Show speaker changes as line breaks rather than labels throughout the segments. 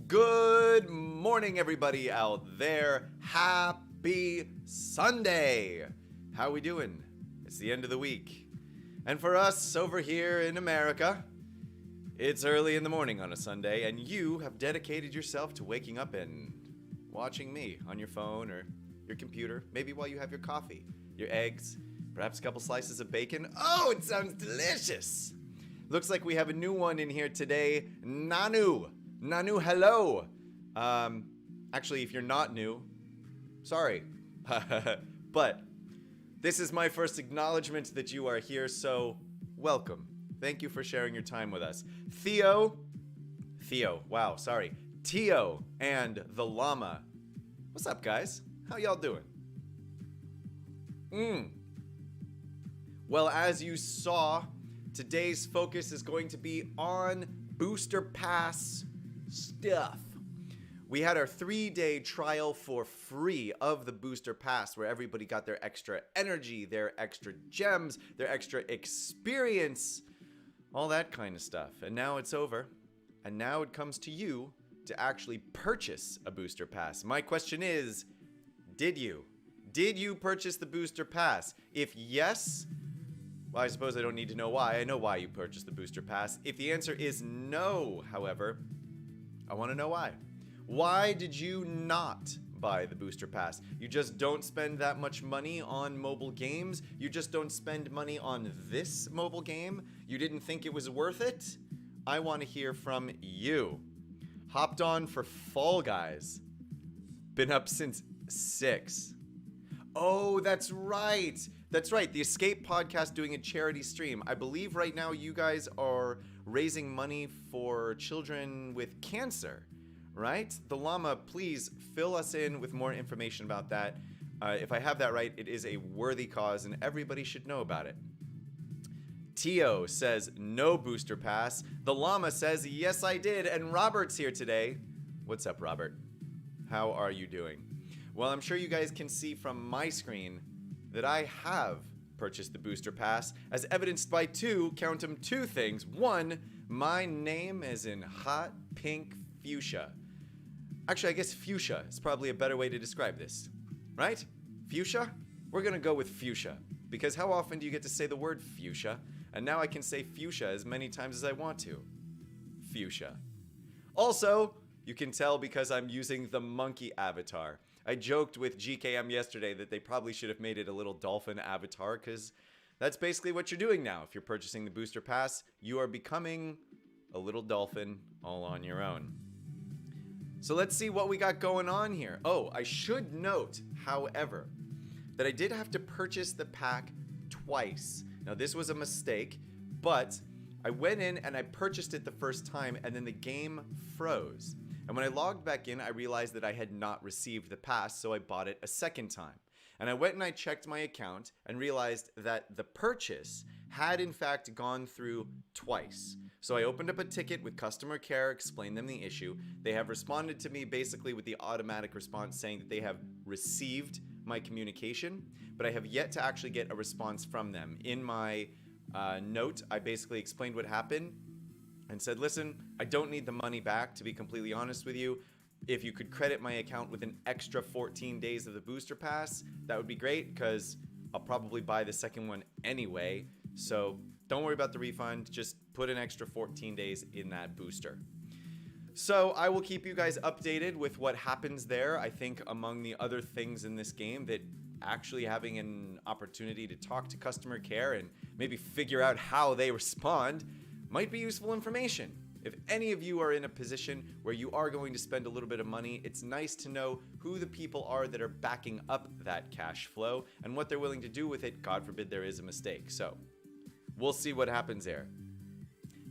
Good morning, everybody out there. Happy Sunday. How we doing? It's the end of the week. And for us over here in America, it's early in the morning on a Sunday, and you have dedicated yourself to waking up and watching me on your phone or your computer, maybe while you have your coffee, your eggs, perhaps a couple slices of bacon. Oh, it sounds delicious. Looks like we have a new one in here today. Nanu, hello. Actually, if you're not new, sorry. But this is my first acknowledgement that you are here, so welcome. Thank you for sharing your time with us. Tio, Tio and the llama. What's up, guys? How y'all doing? Well, as you saw, today's focus is going to be on Booster Pass stuff. We had our 3-day trial for free of the Booster Pass where everybody got their extra energy, their extra gems, their extra experience, all that kind of stuff. And now it's over. And now it comes to you to actually purchase a Booster Pass. My question is, did you? Did you purchase the Booster Pass? If yes, well, I suppose I don't need to know why. I know why you purchased the Booster Pass. If the answer is no, however, I want to know why. Why did you not buy the Booster Pass? You just don't spend that much money on mobile games? You just don't spend money on this mobile game? You didn't think it was worth it? I want to hear from you. Hopped on for Fall Guys. Been up since 6. Oh, that's right. That's right. The Escape Podcast doing a charity stream. I believe right now you guys are raising money for children with cancer, right? The llama, please fill us in with more information about that. If I have that right, it is a worthy cause and everybody should know about it. Tio says no Booster Pass. The llama says yes, I did. And Robert's here today. What's up, Robert? How are you doing? Well, I'm sure you guys can see from my screen that I have purchased the Booster Pass, as evidenced by two things. One, my name is in hot pink fuchsia. Actually, I guess fuchsia is probably a better way to describe this, right? Fuchsia? We're gonna go with fuchsia, because how often do you get to say the word fuchsia? And now I can say fuchsia as many times as I want to. Fuchsia. Also, you can tell because I'm using the monkey avatar. I joked with GKM yesterday that they probably should have made it a little dolphin avatar, because that's basically what you're doing now. If you're purchasing the Booster Pass, you are becoming a little dolphin all on your own. So let's see what we got going on here. Oh, I should note, however, that I did have to purchase the pack twice. Now, this was a mistake, but I went in and I purchased it the first time, and then the game froze. And when I logged back in, I realized that I had not received the pass, so I bought it a second time. And I went and I checked my account and realized that the purchase had in fact gone through twice. So I opened up a ticket with customer care, explained them the issue. They have responded to me basically with the automatic response saying that they have received my communication, but I have yet to actually get a response from them. In my note, I basically explained what happened and said, listen, I don't need the money back, to be completely honest with you. If you could credit my account with an extra 14 days of the Booster Pass, that would be great, because I'll probably buy the second one anyway. So don't worry about the refund. Just put an extra 14 days in that booster. So I will keep you guys updated with what happens there. I think among the other things in this game, that actually having an opportunity to talk to customer care and maybe figure out how they respond might be useful information. If any of you are in a position where you are going to spend a little bit of money, it's nice to know who the people are that are backing up that cash flow and what they're willing to do with it. God forbid there is a mistake. So we'll see what happens there.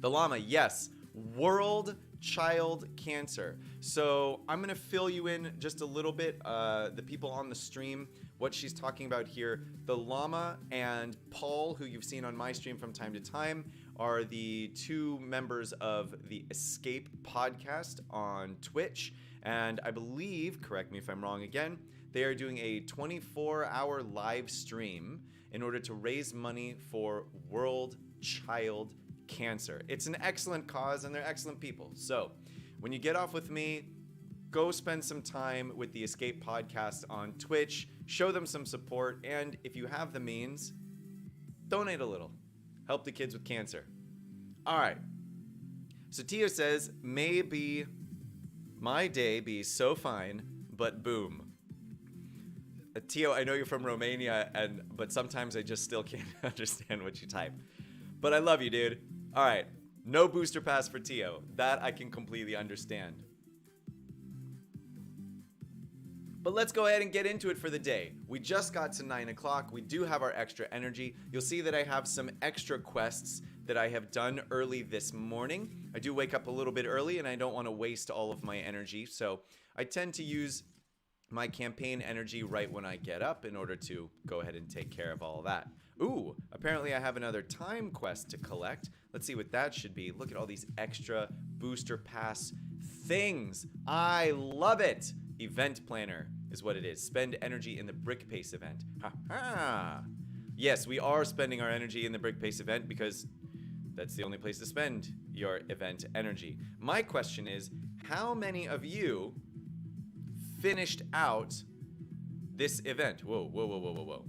The llama, yes, World Child Cancer. So I'm going to fill you in just a little bit, the people on the stream, what she's talking about here. The llama and Paul, who you've seen on my stream from time to time, are the two members of the Escape Podcast on Twitch. And I believe, correct me if I'm wrong again, they are doing a 24-hour live stream in order to raise money for World Child Cancer. It's an excellent cause and they're excellent people. So When you get off with me, go spend some time with the Escape Podcast on Twitch. Show them some support. And if you have the means, donate a little. Help the kids with cancer. All right. So Tio says, maybe my day be so fine, but boom. Tio, I know you're from Romania, but sometimes I just still can't understand what you type. But I love you, dude. All right. No booster pass for Tio. That I can completely understand. But let's go ahead and get into it for the day. We just got to 9 o'clock. We do have our extra energy. You'll see that I have some extra quests that I have done early this morning. I do wake up a little bit early and I don't want to waste all of my energy. So I tend to use my campaign energy right when I get up in order to go ahead and take care of all of that. Ooh, apparently I have another time quest to collect. Let's see what that should be. Look at all these extra booster pass things. I love it. Event planner is what it is. Spend energy in the Brick Pace event. Ha ha. Yes, we are spending our energy in the Brick Pace event because that's the only place to spend your event energy. My question is, how many of you finished out this event? Whoa, whoa, whoa, whoa, whoa, whoa.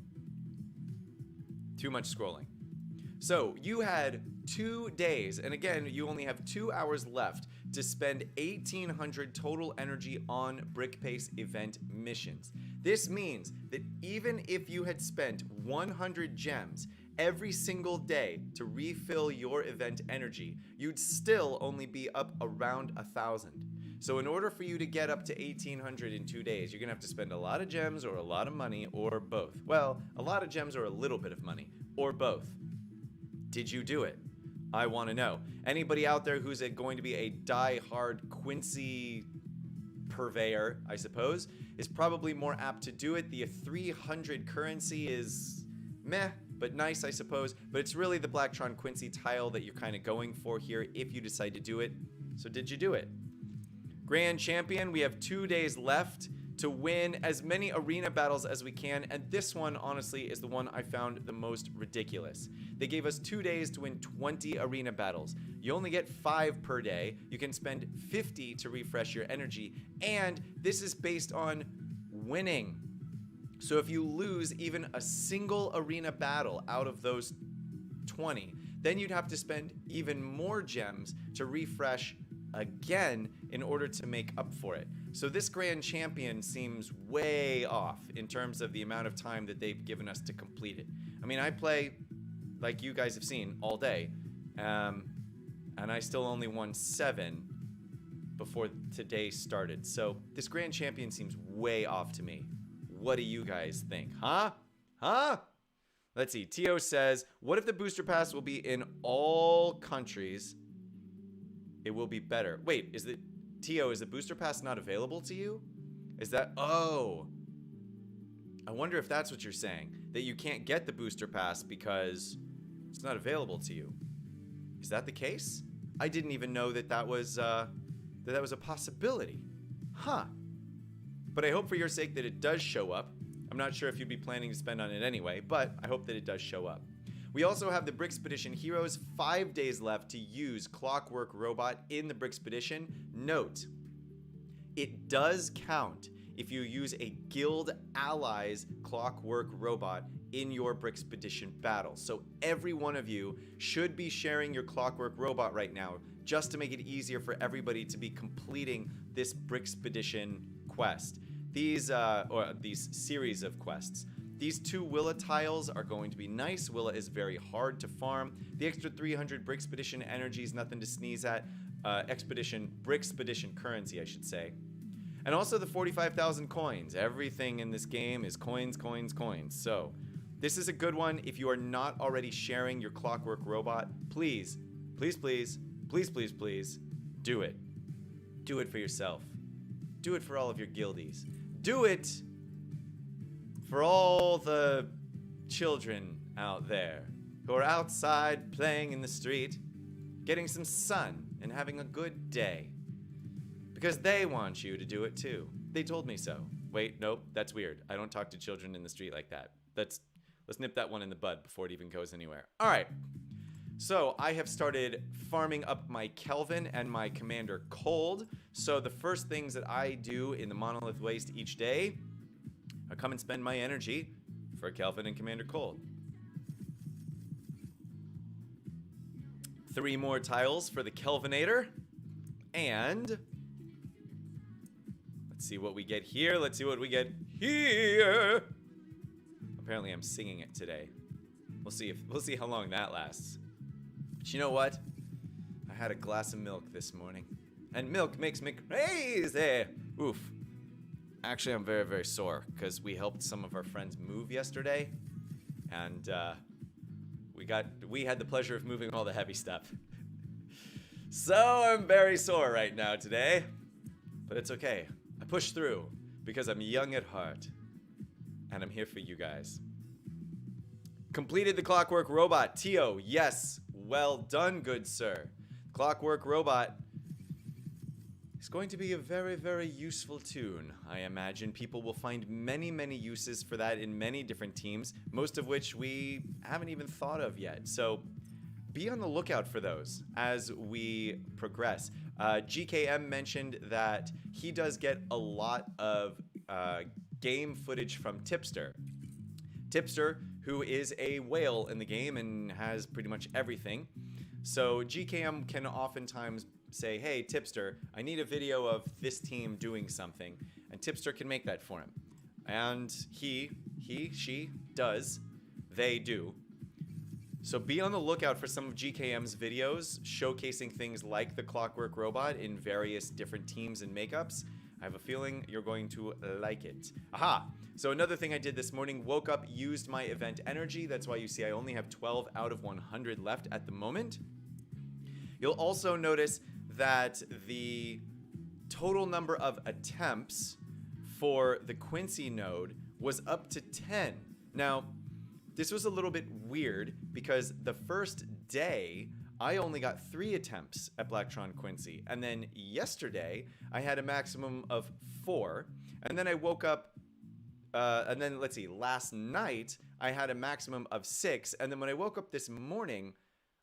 Too much scrolling. So you had 2 days, and again, you only have 2 hours left to spend 1,800 total energy on Brick Pace event missions. This means that even if you had spent 100 gems every single day to refill your event energy, you'd still only be up around 1,000. So in order for you to get up to 1,800 in 2 days, you're gonna have to spend a lot of gems or a lot of money or both. Well, a lot of gems or a little bit of money or both. Did you do it? I want to know. Anybody out there who's going to be a die-hard Quincy purveyor, I suppose, is probably more apt to do it. The 300 currency is meh, but nice, I suppose. But it's really the Blacktron Quincy tile that you're kind of going for here if you decide to do it. So did you do it? Grand Champion, we have 2 days left to win as many arena battles as we can, and this one, honestly, is the one I found the most ridiculous. They gave us 2 days to win 20 arena battles. You only get 5 per day. You can spend 50 to refresh your energy, and this is based on winning. So if you lose even a single arena battle out of those 20, then you'd have to spend even more gems to refresh again in order to make up for it. So this Grand Champion seems way off in terms of the amount of time that they've given us to complete it. I mean, I play, like you guys have seen, all day, and I still only won 7 before today started. So this Grand Champion seems way off to me. What do you guys think? Huh? Huh? Let's see. Tio says, what if the booster pass will be in all countries? It will be better. Wait, is the Tio, is the booster pass not available to you? Is that, oh. I wonder if that's what you're saying. That you can't get the booster pass because it's not available to you. Is that the case? I didn't even know that that was a possibility. Huh. But I hope for your sake that it does show up. I'm not sure if you'd be planning to spend on it anyway, but I hope that it does show up. We also have the Brickspedition Heroes, 5 days left to use Clockwork Robot in the Brickspedition. Note, it does count if you use a Guild Allies Clockwork Robot in your Brickspedition battle. So every one of you should be sharing your Clockwork Robot right now, just to make it easier for everybody to be completing this Brickspedition quest. These series of quests. These 2 Willa tiles are going to be nice. Willa is very hard to farm. The extra 300 Brickspedition energy is nothing to sneeze at. Brickspedition currency, I should say. And also the 45,000 coins. Everything in this game is coins, coins, coins. So this is a good one. If you are not already sharing your Clockwork Robot, please, please, please, please, please, please, do it. Do it for yourself. Do it for all of your guildies. Do it for all the children out there who are outside playing in the street, getting some sun and having a good day. Because they want you to do it too. They told me so. Wait, nope, that's weird. I don't talk to children in the street like that. Let's nip that one in the bud before it even goes anywhere. All right. So I have started farming up my Kelvin and my Commander Cold. So the first things that I do in the Monolith Waste each day, I come and spend my energy for Kelvin and Commander Cold. 3 more tiles for the Kelvinator. And let's see what we get here. Let's see what we get here. Apparently I'm singing it today. We'll see how long that lasts. But you know what? I had a glass of milk this morning. And milk makes me crazy. Oof. Actually, I'm very, very sore because we helped some of our friends move yesterday. And we had the pleasure of moving all the heavy stuff. So I'm very sore right now today. But it's okay. I push through because I'm young at heart. And I'm here for you guys. Completed the Clockwork Robot. Tio, yes. Well done, good sir. Clockwork Robot is going to be a very, very useful toon. I imagine people will find many, many uses for that in many different teams, most of which we haven't even thought of yet. So be on the lookout for those as we progress. GKM mentioned that he does get a lot of game footage from Tipster. Tipster, who is a whale in the game and has pretty much everything. So GKM can oftentimes say, hey, Tipster, I need a video of this team doing something. And Tipster can make that for him. And she does. They do. So be on the lookout for some of GKM's videos showcasing things like the Clockwork Robot in various different teams and makeups. I have a feeling you're going to like it. Aha! So another thing I did this morning, woke up, used my event energy. That's why you see I only have 12 out of 100 left at the moment. You'll also notice that the total number of attempts for the Quincy node was up to 10. Now, this was a little bit weird because the first day I only got 3 attempts at Blacktron Quincy. And then yesterday I had a maximum of 4. And then I woke up, and then let's see, last night I had a maximum of 6. And then when I woke up this morning,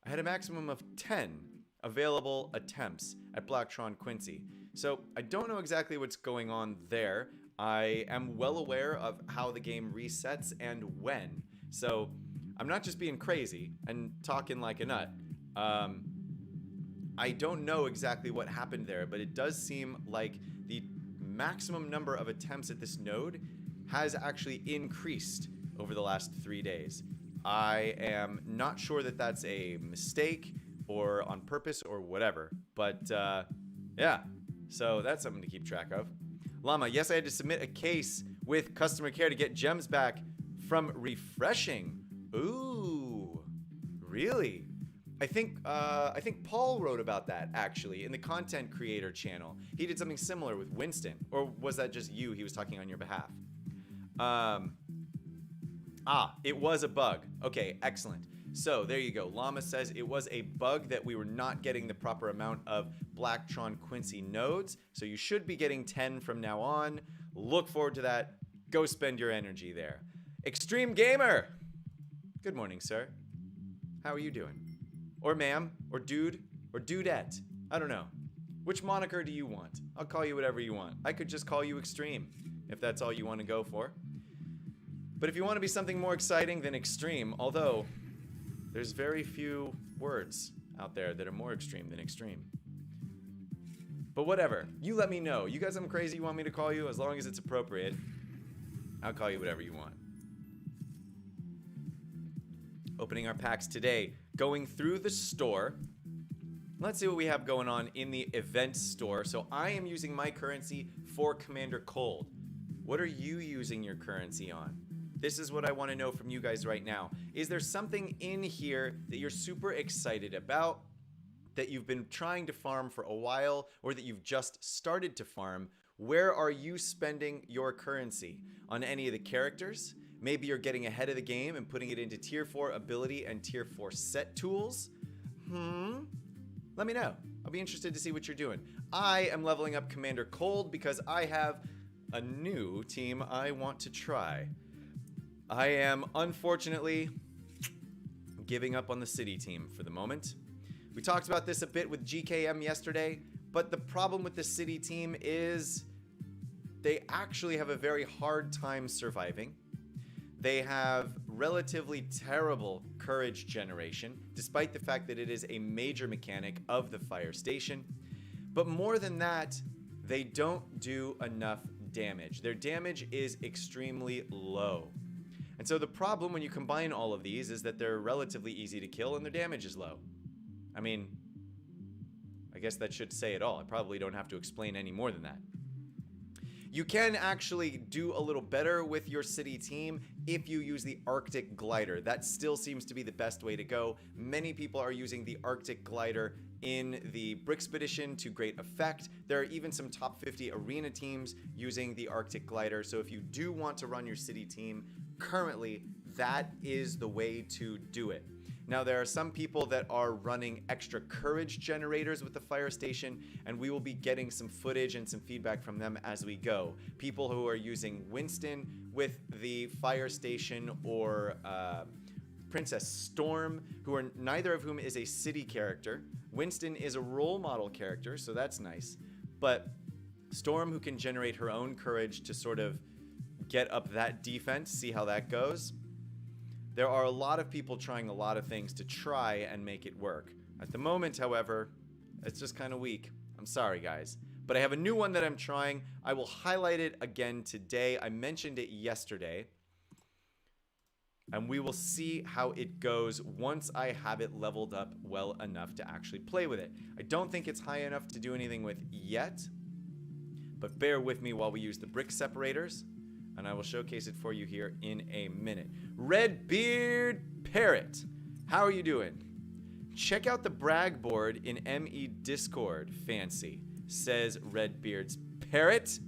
I had a maximum of 10 available attempts at Blacktron Quincy. So I don't know exactly what's going on there. I am well aware of how the game resets and when. So I'm not just being crazy and talking like a nut. I don't know exactly what happened there, but it does seem like the maximum number of attempts at this node has actually increased over the last 3 days. I am not sure that that's a mistake or on purpose or whatever, but yeah, so that's something to keep track of. Llama, yes, I had to submit a case with customer care to get gems back from refreshing. Ooh, really? I think Paul wrote about that actually in the content creator channel. He did something similar with Winston, or was that just you? He was talking on your behalf. It was a bug. Okay, excellent. So there you go. Llama says it was a bug that we were not getting the proper amount of Blacktron Quincy nodes. So you should be getting 10 from now on. Look forward to that. Go spend your energy there. Extreme Gamer. Good morning, sir. How are you doing? Or ma'am, or dude, or dudette. I don't know. Which moniker do you want? I'll call you whatever you want. I could just call you Extreme, if that's all you want to go for. But if you want to be something more exciting than Extreme, although there's very few words out there that are more extreme than Extreme. But whatever. You let me know. You got something crazy you want me to call you? As long as it's appropriate, I'll call you whatever you want. Opening our packs today. Going through the store. Let's see what we have going on in the event store. So I am using my currency for Commander Cold. What are you using your currency on? This is what I want to know from you guys right now. Is there something in here that you're super excited about, that you've been trying to farm for a while, or that you've just started to farm? Where are you spending your currency? On any of the characters? Maybe you're getting ahead of the game and putting it into tier 4 ability and tier 4 set tools? Let me know. I'll be interested to see what you're doing. I am leveling up Commander Cold because I have a new team I want to try. I am unfortunately giving up on the city team for the moment. We talked about this a bit with GKM yesterday, but the problem with the city team is they actually have a very hard time surviving. They have relatively terrible courage generation, despite the fact that it is a major mechanic of the fire station. But more than that, they don't do enough damage. Their damage is extremely low. And so the problem when you combine all of these is that they're relatively easy to kill and their damage is low. I mean, I guess that should say it all. I probably don't have to explain any more than that. You can actually do a little better with your city team if you use the Arctic Glider. That still seems to be the best way to go. Many people are using the Arctic Glider in the Brickspedition to great effect. There are even some top 50 arena teams using the Arctic Glider. So if you do want to run your city team, currently that is the way to do it. Now, there are some people that are running extra courage generators with the fire station, and we will be getting some footage and some feedback from them as we go. People who are using Winston with the fire station or Princess Storm, who are neither of whom is a city character. Winston is a role model character, so that's nice. But Storm, who can generate her own courage to sort of get up that defense, see how that goes. There are a lot of people trying a lot of things to try and make it work. At the moment, however, it's just kind of weak. I'm sorry, guys. But I have a new one that I'm trying. I will highlight it again today. I mentioned it yesterday. And we will see how it goes once I have it leveled up well enough to actually play with it. I don't think it's high enough to do anything with yet. But bear with me while we use the brick separators. And I will showcase it for you here in a minute. Redbeard Parrot, how are you doing? Check out the brag board in ME Discord, fancy, says Redbeard's Parrot.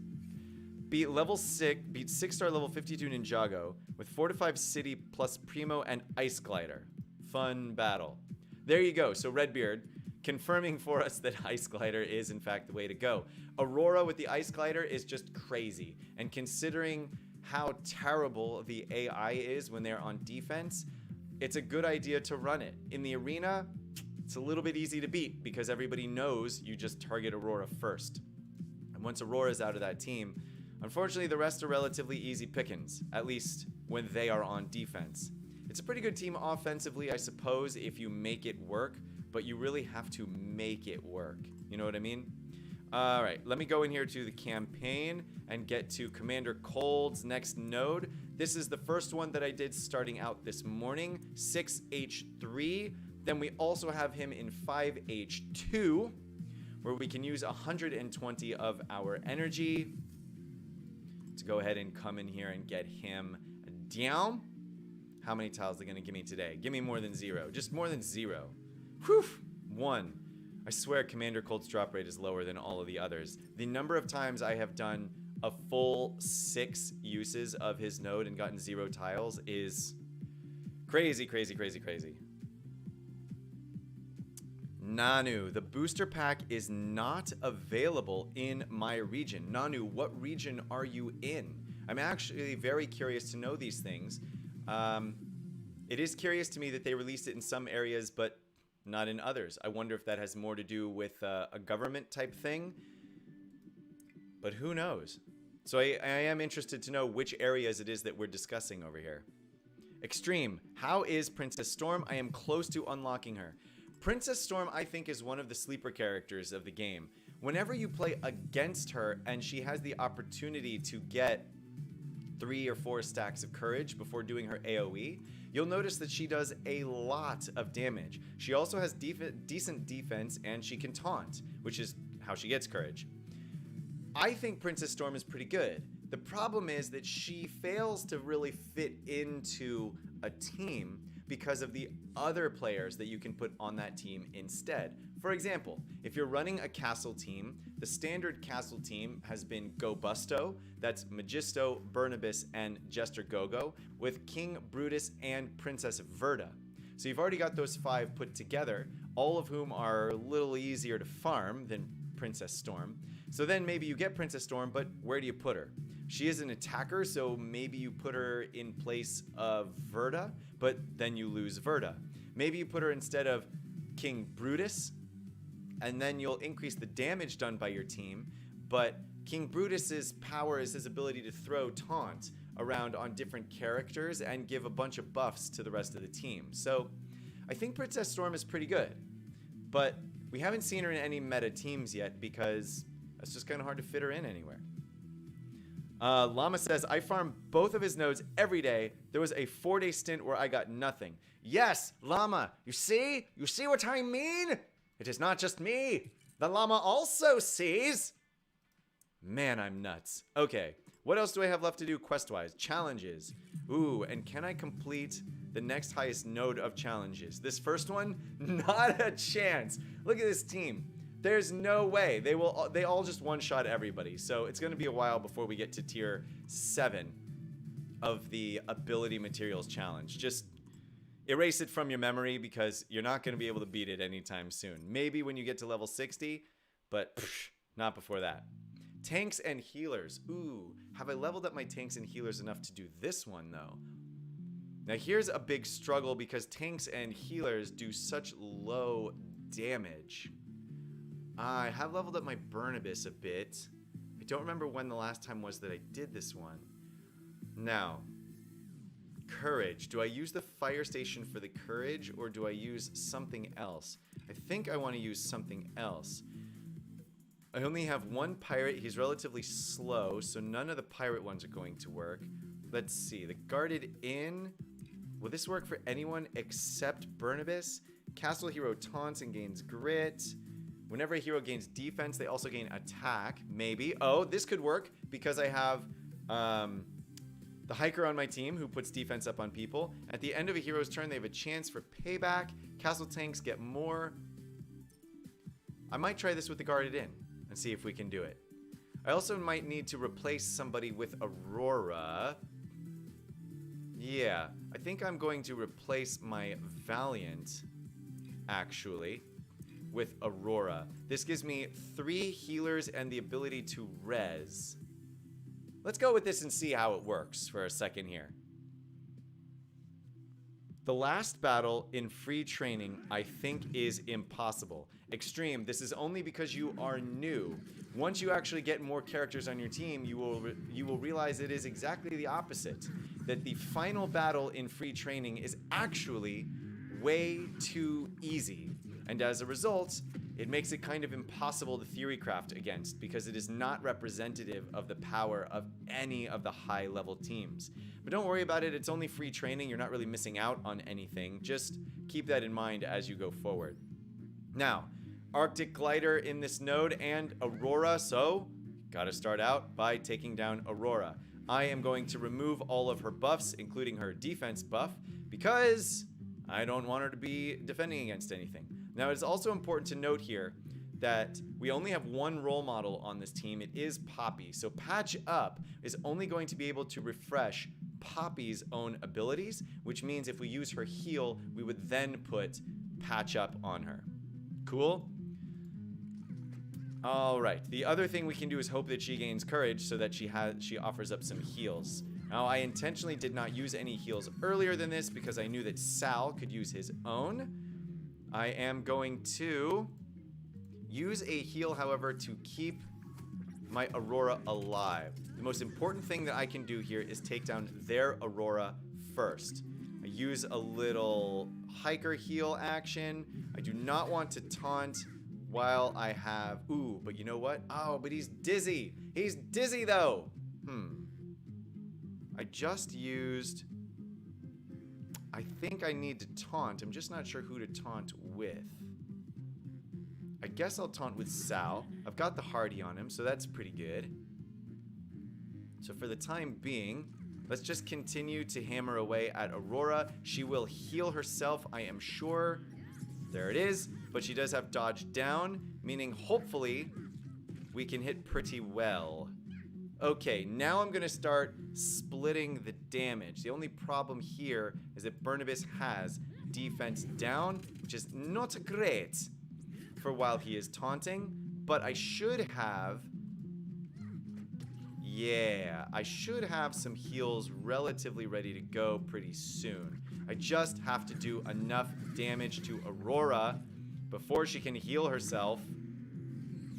Beat 6-star level 52 Ninjago with 4-5 city plus Primo and Ice Glider. Fun battle. There you go. So Redbeard confirming for us that Ice Glider is in fact the way to go. Aurora with the Ice Glider is just crazy. And considering how terrible the AI is when they're on defense, it's a good idea to run it. In the arena, it's a little bit easy to beat because everybody knows you just target Aurora first. And once Aurora's out of that team, unfortunately the rest are relatively easy pickings, at least when they are on defense. It's a pretty good team offensively, I suppose, if you make it work, but you really have to make it work. You know what I mean? All right, let me go in here to the campaign and get to Commander Cold's next node. This is the first one that I did starting out this morning, 6H3. Then we also have him in 5H2, where we can use 120 of our energy to go ahead and come in here and get him down. How many tiles are they going to give me today? Give me more than 0. Just more than 0. Whew, 1. I swear Commander Cold's drop rate is lower than all of the others. The number of times I have done a full 6 uses of his node and gotten 0 tiles is crazy, crazy, crazy, crazy. Nanu, the booster pack is not available in my region. Nanu, what region are you in? I'm actually very curious to know these things. It is curious to me that they released it in some areas, but not in others. I wonder if that has more to do with a government type thing, but who knows? So I am interested to know which areas it is that we're discussing over here. Extreme, how is Princess Storm? I am close to unlocking her. Princess Storm, I think, is one of the sleeper characters of the game. Whenever you play against her and she has the opportunity to get 3 or 4 stacks of courage before doing her AoE, you'll notice that she does a lot of damage. She also has decent defense and she can taunt, which is how she gets courage. I think Princess Storm is pretty good. The problem is that she fails to really fit into a team because of the other players that you can put on that team instead. For example, if you're running a castle team, the standard castle team has been Go Busto, that's Magisto, Bernabas, and Jester Gogo, with King Brutus and Princess Verda. So you've already got those 5 put together, all of whom are a little easier to farm than Princess Storm. So then maybe you get Princess Storm, but where do you put her? She is an attacker, so maybe you put her in place of Verda, but then you lose Verda. Maybe you put her instead of King Brutus, and then you'll increase the damage done by your team. But King Brutus's power is his ability to throw taunt around on different characters and give a bunch of buffs to the rest of the team. So I think Princess Storm is pretty good, but we haven't seen her in any meta teams yet because it's just kind of hard to fit her in anywhere. Llama says, I farm both of his nodes every day. There was a 4-day stint where I got nothing. Yes, Llama, you see? You see what I mean? It is not just me. The llama also sees. Man, I'm nuts. Okay, what else do I have left to do quest-wise? Challenges. Ooh, and can I complete the next highest node of challenges? This first one? Not a chance. Look at this team. There's no way. They all just one-shot everybody. So it's going to be a while before we get to tier 7 of the ability materials challenge. Just erase it from your memory because you're not going to be able to beat it anytime soon. Maybe when you get to level 60, but not before that. Tanks and healers. Ooh, have I leveled up my tanks and healers enough to do this one though? Now here's a big struggle because tanks and healers do such low damage. I have leveled up my Burnibus a bit. I don't remember when the last time was that I did this one. Now, courage. Do I use the fire station for the courage or do I use something else? I think I want to use something else. I only have one pirate. He's relatively slow, so none of the pirate ones are going to work. Let's see. The guarded inn. Will this work for anyone except Burnibus? Castle hero taunts and gains grit. Whenever a hero gains defense, they also gain attack. Maybe. Oh, this could work because I have the hiker on my team who puts defense up on people. At the end of a hero's turn, they have a chance for payback. Castle tanks get more. I might try this with the guarded inn and see if we can do it. I also might need to replace somebody with Aurora. Yeah, I think I'm going to replace my Valiant, actually, with Aurora. This gives me 3 healers and the ability to res. Let's go with this and see how it works for a second here. The last battle in free training, I think, is impossible. Extreme, this is only because you are new. Once you actually get more characters on your team, you will realize it is exactly the opposite. That the final battle in free training is actually way too easy. And as a result, it makes it kind of impossible to theorycraft against because it is not representative of the power of any of the high-level teams. But don't worry about it, it's only free training, you're not really missing out on anything. Just keep that in mind as you go forward. Now, Arctic Glider in this node and Aurora, so gotta start out by taking down Aurora. I am going to remove all of her buffs, including her defense buff, because I don't want her to be defending against anything. Now, it's also important to note here that we only have one role model on this team. It is Poppy. So Patch Up is only going to be able to refresh Poppy's own abilities, which means if we use her heal, we would then put Patch Up on her. Cool? All right. The other thing we can do is hope that she gains courage so that she offers up some heals. Now, I intentionally did not use any heals earlier than this because I knew that Sal could use his own. I am going to use a heal, however, to keep my Aurora alive. The most important thing that I can do here is take down their Aurora first. I use a little hiker heal action. I do not want to taunt while I have... Ooh, but you know what? Oh, but he's dizzy. He's dizzy, though. I just used... I think I need to taunt. I'm just not sure who to taunt with. I guess I'll taunt with Sal. I've got the Hardy on him, so that's pretty good. So for the time being, let's just continue to hammer away at Aurora. She will heal herself, I am sure. There it is. But she does have dodge down, meaning hopefully we can hit pretty well. Okay, now I'm going to start splitting the damage. The only problem here is that Burnibus has defense down, which is not great for while he is taunting, but I should have... Yeah, I should have some heals relatively ready to go pretty soon. I just have to do enough damage to Aurora before she can heal herself.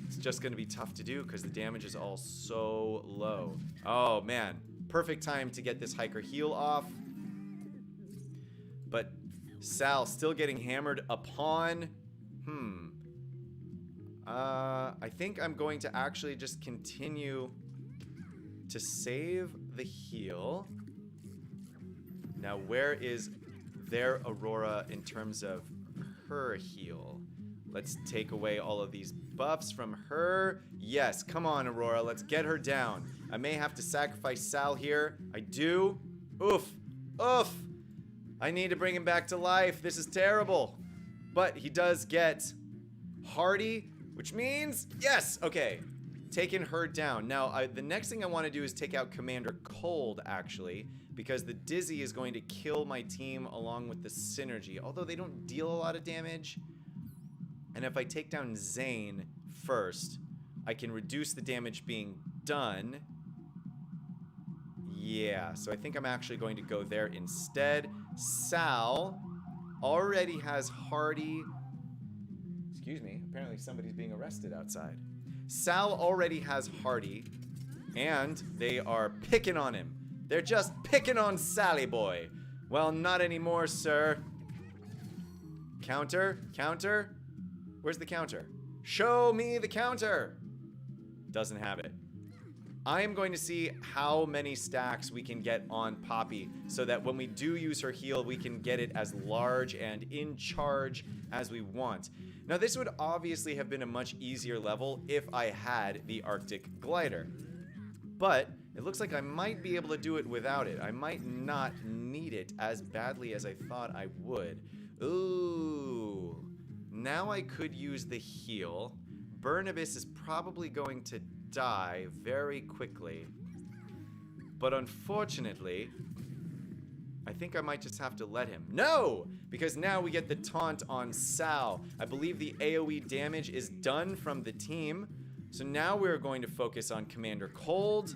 It's just going to be tough to do because the damage is all so low. Oh, man. Perfect time to get this hiker heal off. But Sal still getting hammered upon. I think I'm going to actually just continue to save the heal. Now, where is their Aurora in terms of her heal? Let's take away all of these buffs from her. Yes, come on, Aurora. Let's get her down. I may have to sacrifice Sal here. I do. Oof. Oof. I need to bring him back to life. This is terrible. But he does get Hardy, which means, yes, okay. Taking her down. Now, the next thing I want to do is take out Commander Cold, actually, because the Dizzy is going to kill my team along with the Synergy, although they don't deal a lot of damage. And if I take down Zane first, I can reduce the damage being done. Yeah, so I think I'm actually going to go there instead. Sal already has Hardy. Excuse me, apparently somebody's being arrested outside. Sal already has Hardy, and they are picking on him. They're just picking on Sally Boy. Well, not anymore, sir. Counter? Counter? Where's the counter? Show me the counter. Doesn't have it. I am going to see how many stacks we can get on Poppy so that when we do use her heal, we can get it as large and in charge as we want. Now, this would obviously have been a much easier level if I had the Arctic Glider. But it looks like I might be able to do it without it. I might not need it as badly as I thought I would. Ooh. Now I could use the heal. Burnibus is probably going to die very quickly. But unfortunately, I think I might just have to let him. No! Because now we get the taunt on Sal. I believe the AoE damage is done from the team. So now we're going to focus on Commander Cold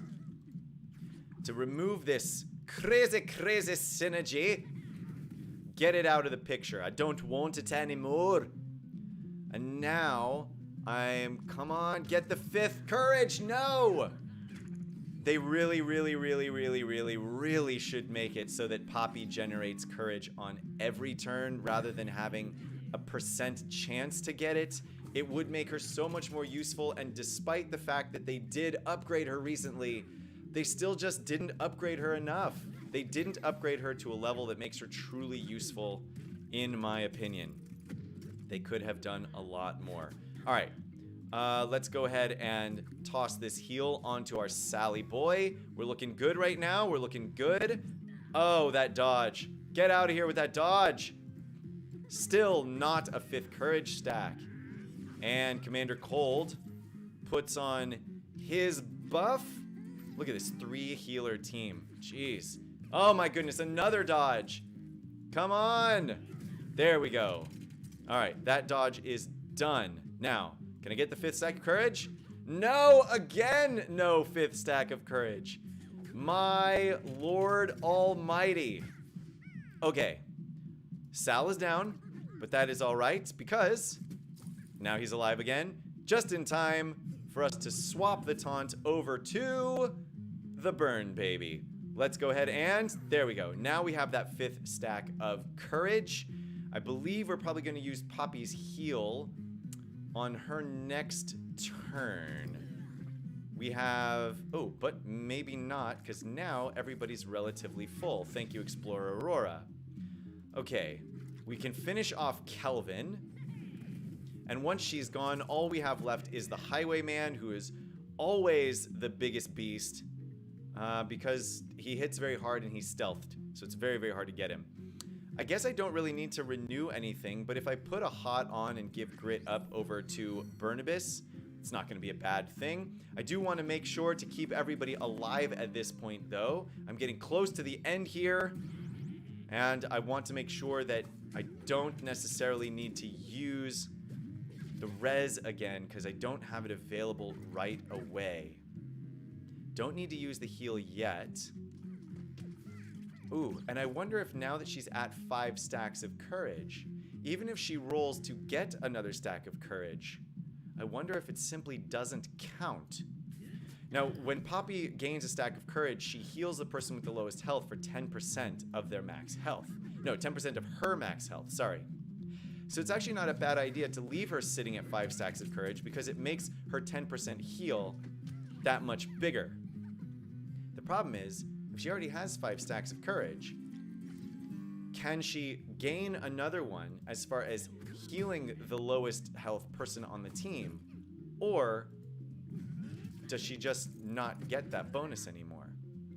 to remove this crazy synergy. Get it out of the picture. I don't want it anymore. And now come on, get the 5th courage. No! They really should make it so that Poppy generates courage on every turn rather than having a % chance to get it. It would make her so much more useful, and despite the fact that they did upgrade her recently, they still just didn't upgrade her enough. They didn't upgrade her to a level that makes her truly useful, in my opinion. They could have done a lot more. All right. Let's go ahead and toss this heal onto our Sally Boy. We're looking good right now. We're looking good. Oh, that dodge. Get out of here with that dodge. Still not a 5th courage stack. And Commander Cold puts on his buff. Look at this 3 healer team. Jeez. Oh my goodness, another dodge. Come on. There we go. All right, that dodge is done. Now, can I get the 5th stack of courage? No, again, no 5th stack of courage. My Lord Almighty. Okay, Sal is down, but that is all right because now he's alive again, just in time for us to swap the taunt over to the burn baby. Let's go ahead and there we go. Now we have that 5th stack of courage. I believe we're probably going to use Poppy's heal on her next turn. We have, oh, but maybe not, because now everybody's relatively full. Thank you, Explorer Aurora. Okay, we can finish off Kelvin. And once she's gone, all we have left is the Highwayman, who is always the biggest beast, because he hits very hard and he's stealthed. So it's very, very hard to get him. I guess I don't really need to renew anything, but if I put a hot on and give grit up over to Burnibus, it's not going to be a bad thing. I do want to make sure to keep everybody alive at this point, though. I'm getting close to the end here, and I want to make sure that I don't necessarily need to use the res again, because I don't have it available right away. Don't need to use the heal yet. Ooh, and I wonder if now that she's at 5 stacks of courage, even if she rolls to get another stack of courage, I wonder if it simply doesn't count. Now, when Poppy gains a stack of courage, she heals the person with the lowest health for 10% of their max health. No, 10% of her max health, sorry. So it's actually not a bad idea to leave her sitting at 5 stacks of courage because it makes her 10% heal that much bigger. The problem is, if she already has 5 stacks of courage, can she gain another one as far as healing the lowest health person on the team? Or does she just not get that bonus anymore?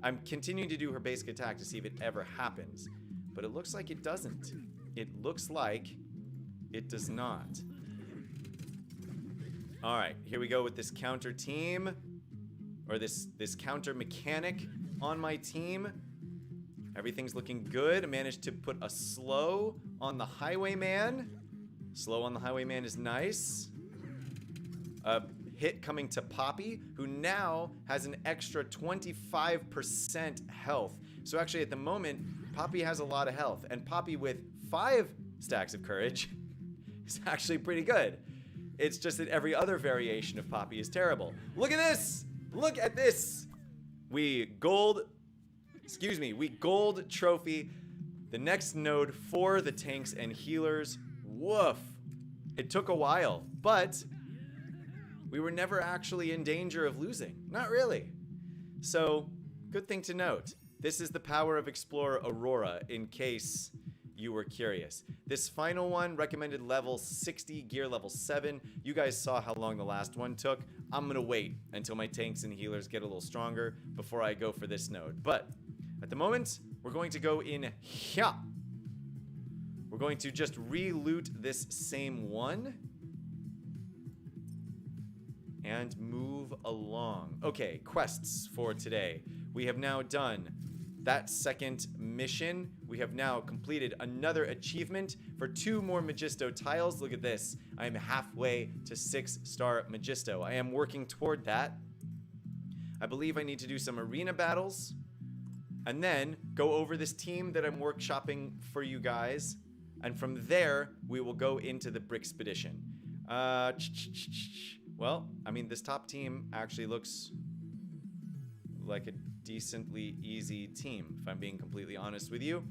I'm continuing to do her basic attack to see if it ever happens, but it looks like it doesn't. It looks like it does not. All right, here we go with this counter team, or this counter mechanic on my team. Everything's looking good. I managed to put a slow on the highwayman. Slow on the highwayman is nice. A hit coming to Poppy, who now has an extra 25% health. So actually at the moment, Poppy has a lot of health, and Poppy with 5 stacks of courage is actually pretty good. It's just that every other variation of Poppy is terrible. Look at this! Look at this! We gold trophy the next node for the tanks and healers. Woof. It took a while, but we were never actually in danger of losing. Not really. So, good thing to note. This is the power of Explorer Aurora, in case you were curious. This final one, recommended level 60, gear level 7. You guys saw how long the last one took. I'm gonna wait until my tanks and healers get a little stronger before I go for this node. But at the moment, we're going to go in here. We're going to just re-loot this same one and move along. Okay, quests for today. We have now done that second mission. We have now completed another achievement for 2 more Magisto tiles. Look at this. I am halfway to 6-star Magisto. I am working toward that. I believe I need to do some arena battles and then go over this team that I'm workshopping for you guys. And from there, we will go into the Brickspedition. Well, I mean, this top team actually looks like a decently easy team, if I'm being completely honest with you.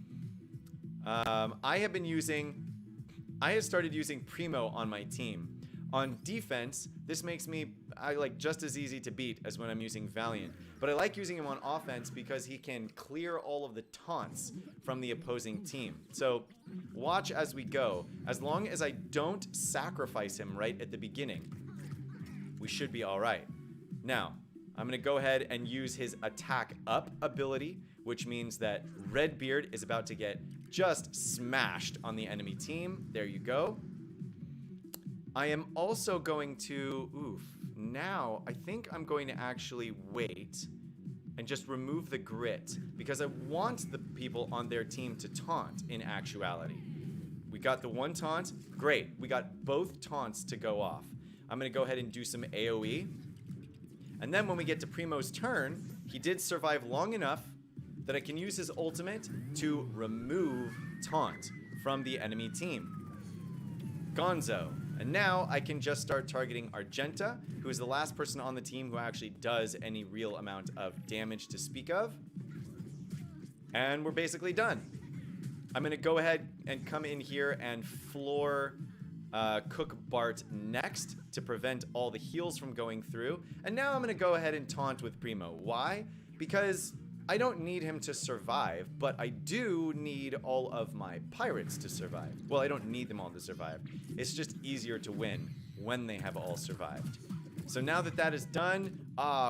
I have started using Primo on my team. On defense, this makes me just as easy to beat as when I'm using Valiant. But I like using him on offense because he can clear all of the taunts from the opposing team. So watch as we go. As long as I don't sacrifice him right at the beginning, we should be all right. Now, I'm going to go ahead and use his attack up ability, which means that Redbeard is about to get just smashed on the enemy team. There you go. I am also going to, now I think I'm going to actually wait and just remove the grit because I want the people on their team to taunt in actuality. We got the one taunt, great. We got both taunts to go off. I'm going to go ahead and do some AoE. And then when we get to Primo's turn, he did survive long enough that I can use his ultimate to remove taunt from the enemy team. Gonzo. And now I can just start targeting Argenta, who is the last person on the team who actually does any real amount of damage to speak of. And we're basically done. I'm going to go ahead and come in here and floor Cook Bart next to prevent all the heals from going through. And now I'm going to go ahead and taunt with Primo. Why? Because I don't need him to survive, but I do need all of my pirates to survive. Well, I don't need them all to survive. It's just easier to win when they have all survived. So now that that is done,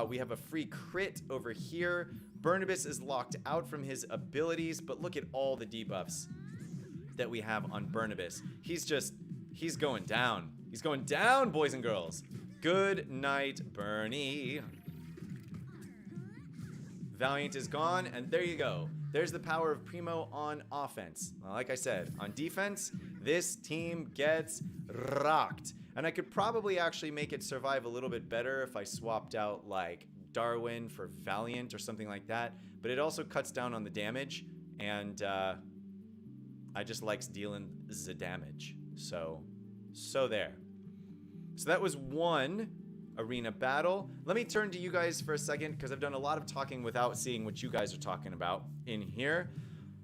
we have a free crit over here. Barnabas is locked out from his abilities, but look at all the debuffs that we have on Barnabas. He's going down. He's going down, boys and girls. Good night, Bernie. Valiant is gone, and there you go. There's the power of Primo on offense. Like I said, on defense, this team gets rocked. And I could probably actually make it survive a little bit better if I swapped out like Darwin for Valiant or something like that. But it also cuts down on the damage, and I just likes dealing the damage. So there. So that was one arena battle. Let me turn to you guys for a second because I've done a lot of talking without seeing what you guys are talking about in here.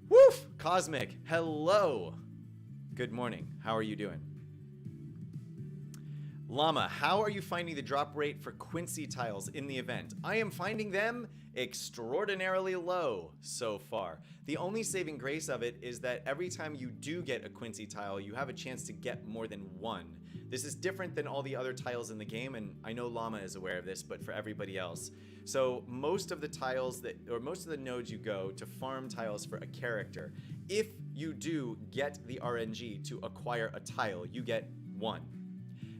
Woof! Cosmic, hello. Good morning. How are you doing? Llama, how are you finding the drop rate for Quincy tiles in the event? I am finding them extraordinarily low so far. The only saving grace of it is that every time you do get a Quincy tile, you have a chance to get more than one. This is different than all the other tiles in the game, and I know Llama is aware of this, but for everybody else. So most of the tiles most of the nodes you go to farm tiles for a character, if you do get the RNG to acquire a tile, you get one.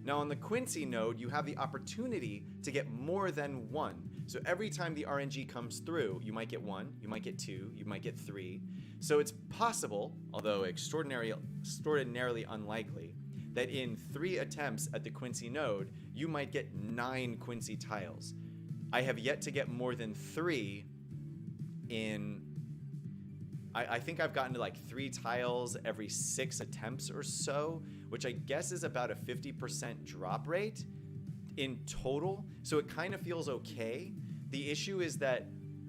Now on the Quincy node, you have the opportunity to get more than one. So every time the RNG comes through, you might get one, you might get two, you might get three. So it's possible, although extraordinarily unlikely, that in 3 attempts at the Quincy node, you might get 9 Quincy tiles. I have yet to get more than 3 in... I think I've gotten to like 3 tiles every 6 attempts or so, which I guess is about a 50% drop rate in total. So it kind of feels okay. The issue is that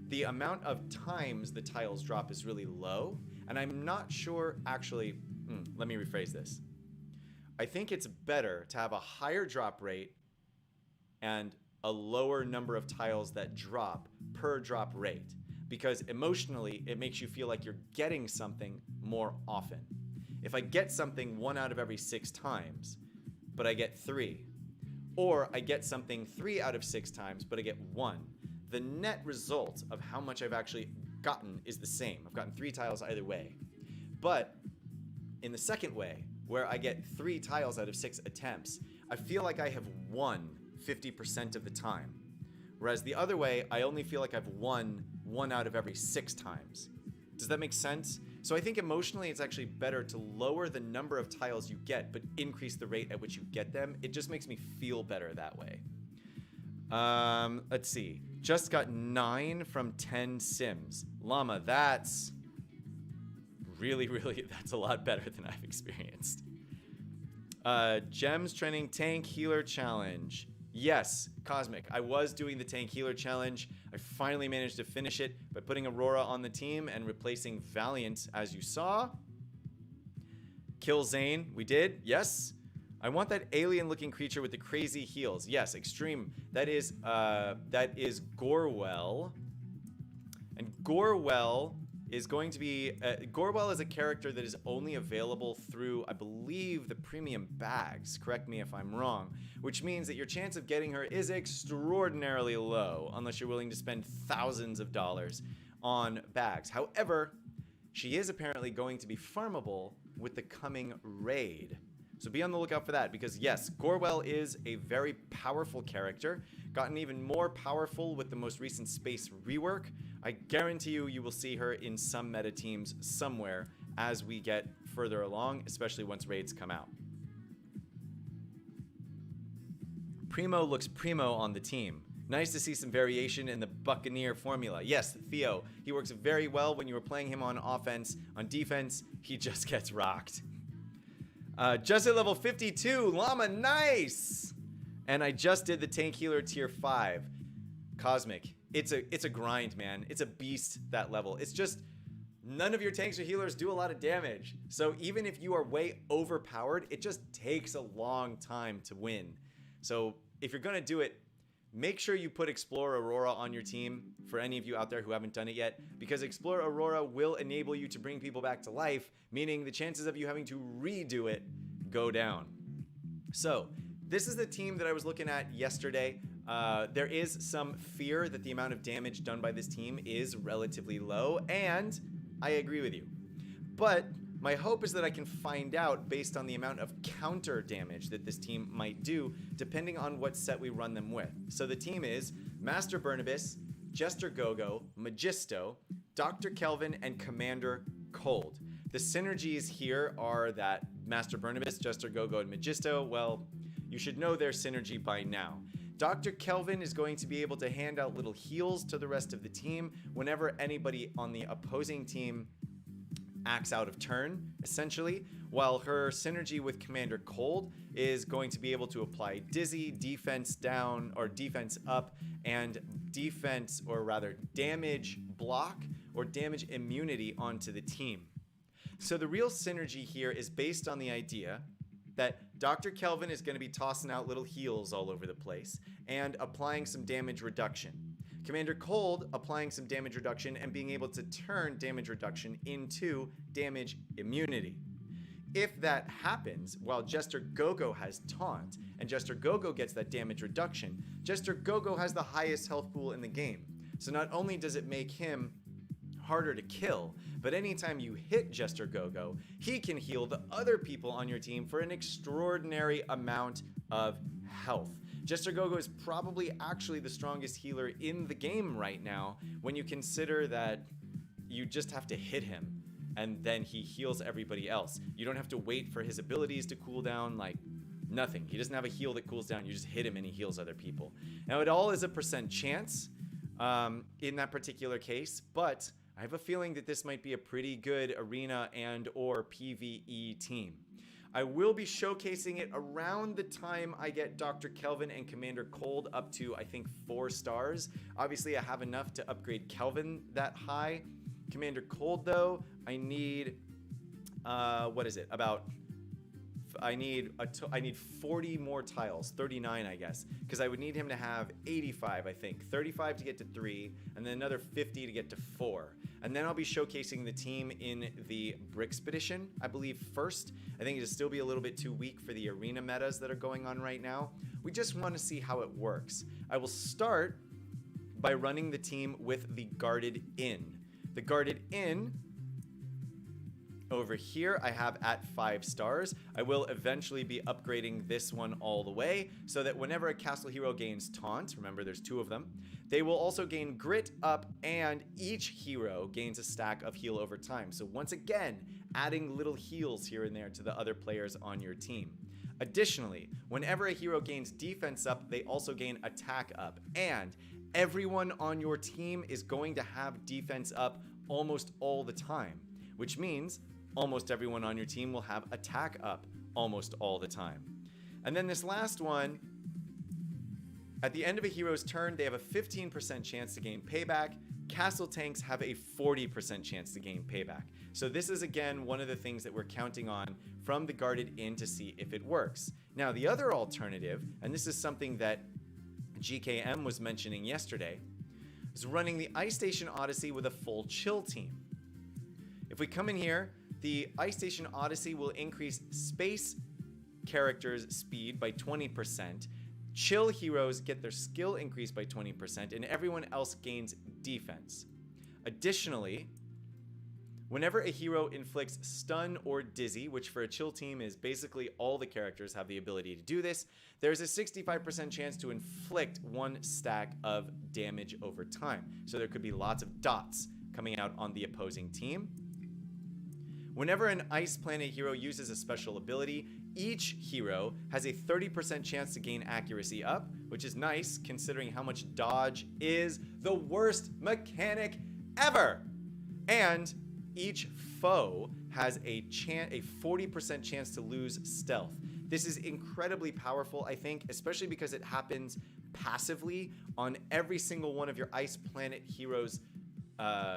the amount of times the tiles drop is really low. And I'm not sure, actually, let me rephrase this. I think it's better to have a higher drop rate and a lower number of tiles that drop per drop rate. Because emotionally, it makes you feel like you're getting something more often. If I get something 1 out of every 6 times, but I get 3, or I get something 3 out of 6 times, but I get 1, the net result of how much I've actually gotten is the same. I've gotten 3 tiles either way. But in the second way, where I get 3 tiles out of 6 attempts, I feel like I have won 50% of the time. Whereas the other way, I only feel like I've won 1 out of every 6 times. Does that make sense? So I think emotionally it's actually better to lower the number of tiles you get, but increase the rate at which you get them. It just makes me feel better that way. Let's see. Just got 9 from 10 sims. Llama, that's really, that's a lot better than I've experienced. Gems training tank healer challenge. Yes, Cosmic, I was doing the tank healer challenge. I finally managed to finish it by putting Aurora on the team and replacing Valiant, as you saw. Kill Zane, we did, yes. I want that alien-looking creature with the crazy heels. Yes, Extreme. That is Gorwell. And Gorwell is going to be... Gorwell is a character that is only available through, I believe, the premium bags. Correct me if I'm wrong. Which means that your chance of getting her is extraordinarily low, unless you're willing to spend thousands of dollars on bags. However, she is apparently going to be farmable with the coming raid. So be on the lookout for that, because yes, Gorwell is a very powerful character, gotten even more powerful with the most recent space rework. I guarantee you will see her in some meta teams somewhere as we get further along, especially once raids come out. Primo looks primo on the team. Nice to see some variation in the Buccaneer formula. Yes, Theo, he works very well when you were playing him on offense. On defense, he just gets rocked. Just at level 52, Llama, nice! And I just did the tank healer tier 5. Cosmic, it's a grind, man. It's a beast, that level. It's just, none of your tanks or healers do a lot of damage. So even if you are way overpowered, it just takes a long time to win. So if you're gonna do it, make sure you put Explore Aurora on your team, for any of you out there who haven't done it yet, because Explore Aurora will enable you to bring people back to life, meaning the chances of you having to redo it go down. So this is the team that I was looking at yesterday. There is some fear that the amount of damage done by this team is relatively low, and I agree with you. But my hope is that I can find out based on the amount of counter damage that this team might do, depending on what set we run them with. So the team is Master Burnibus, Jester Gogo, Magisto, Dr. Kelvin, and Commander Cold. The synergies here are that Master Burnibus, Jester Gogo, and Magisto, well, you should know their synergy by now. Dr. Kelvin is going to be able to hand out little heals to the rest of the team whenever anybody on the opposing team acts out of turn, essentially, while her synergy with Commander Cold is going to be able to apply Dizzy, defense down, or defense up, and defense, or rather damage block, or damage immunity onto the team. So the real synergy here is based on the idea that Dr. Kelvin is going to be tossing out little heals all over the place and applying some damage reduction. Commander Cold applying some damage reduction and being able to turn damage reduction into damage immunity. If that happens while Jester Gogo has taunt and Jester Gogo gets that damage reduction, Jester Gogo has the highest health pool in the game. So not only does it make him harder to kill, but anytime you hit Jester Gogo, he can heal the other people on your team for an extraordinary amount of health. Jester Gogo is probably actually the strongest healer in the game right now when you consider that you just have to hit him and then he heals everybody else. You don't have to wait for his abilities to cool down, like nothing. He doesn't have a heal that cools down. You just hit him and he heals other people. Now it all is a % chance in that particular case, but I have a feeling that this might be a pretty good arena and or PvE team. I will be showcasing it around the time I get Dr. Kelvin and Commander Cold up to, I think, 4 stars. Obviously, I have enough to upgrade Kelvin that high. Commander Cold, though, I need, what is it? I need 40 more tiles, 39 I guess, because I would need him to have 85, I think, 35 to get to 3, and then another 50 to get to 4. And then I'll be showcasing the team in the Brickspedition, I believe, first. I think it'll still be a little bit too weak for the arena metas that are going on right now. We just want to see how it works. I will start by running the team with the Guarded Inn. The Guarded Inn over here I have at 5 stars. I will eventually be upgrading this one all the way so that whenever a castle hero gains taunt, remember there's 2 of them, they will also gain grit up, and each hero gains a stack of heal over time. So once again, adding little heals here and there to the other players on your team. Additionally, whenever a hero gains defense up, they also gain attack up, and everyone on your team is going to have defense up almost all the time, which means almost everyone on your team will have attack up almost all the time. And then this last one, at the end of a hero's turn, they have a 15% chance to gain payback. Castle tanks have a 40% chance to gain payback. So this is again one of the things that we're counting on from the Guarded Inn to see if it works. Now the other alternative, and this is something that GKM was mentioning yesterday, is running the Ice Station Odyssey with a full chill team. If we come in here, the Ice Station Odyssey will increase space characters' speed by 20%. Chill heroes get their skill increased by 20%, and everyone else gains defense. Additionally, whenever a hero inflicts stun or dizzy, which for a chill team is basically all the characters have the ability to do this, there's a 65% chance to inflict 1 stack of damage over time. So there could be lots of dots coming out on the opposing team. Whenever an Ice Planet hero uses a special ability, each hero has a 30% chance to gain accuracy up, which is nice considering how much dodge is the worst mechanic ever. And each foe has a 40% chance to lose stealth. This is incredibly powerful, I think, especially because it happens passively on every single one of your Ice Planet heroes'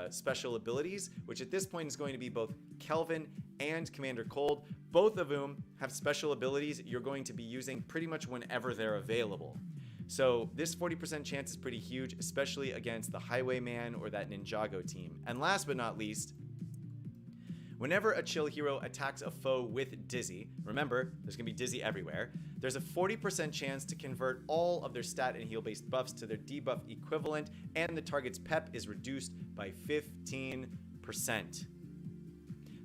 special abilities, which at this point is going to be both Kelvin and Commander Cold, both of whom have special abilities you're going to be using pretty much whenever they're available. So this 40% chance is pretty huge, especially against the Highwayman or that Ninjago team. And last but not least, whenever a chill hero attacks a foe with Dizzy, remember, there's going to be Dizzy everywhere, there's a 40% chance to convert all of their stat and heal based buffs to their debuff equivalent, and the target's pep is reduced by 15%.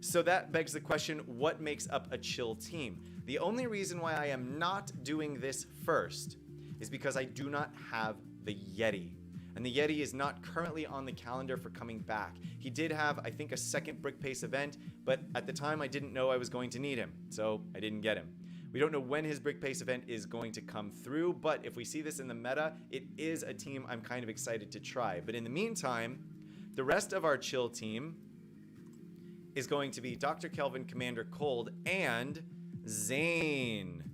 So that begs the question, what makes up a chill team? The only reason why I am not doing this first is because I do not have the Yeti. And the Yeti is not currently on the calendar for coming back. He did have, I think, a second Brick Pace event, but at the time I didn't know I was going to need him, so I didn't get him. We don't know when his Brick Pace event is going to come through, but if we see this in the meta, it is a team I'm kind of excited to try. But in the meantime, the rest of our chill team is going to be Dr. Kelvin, Commander Cold, and Zane.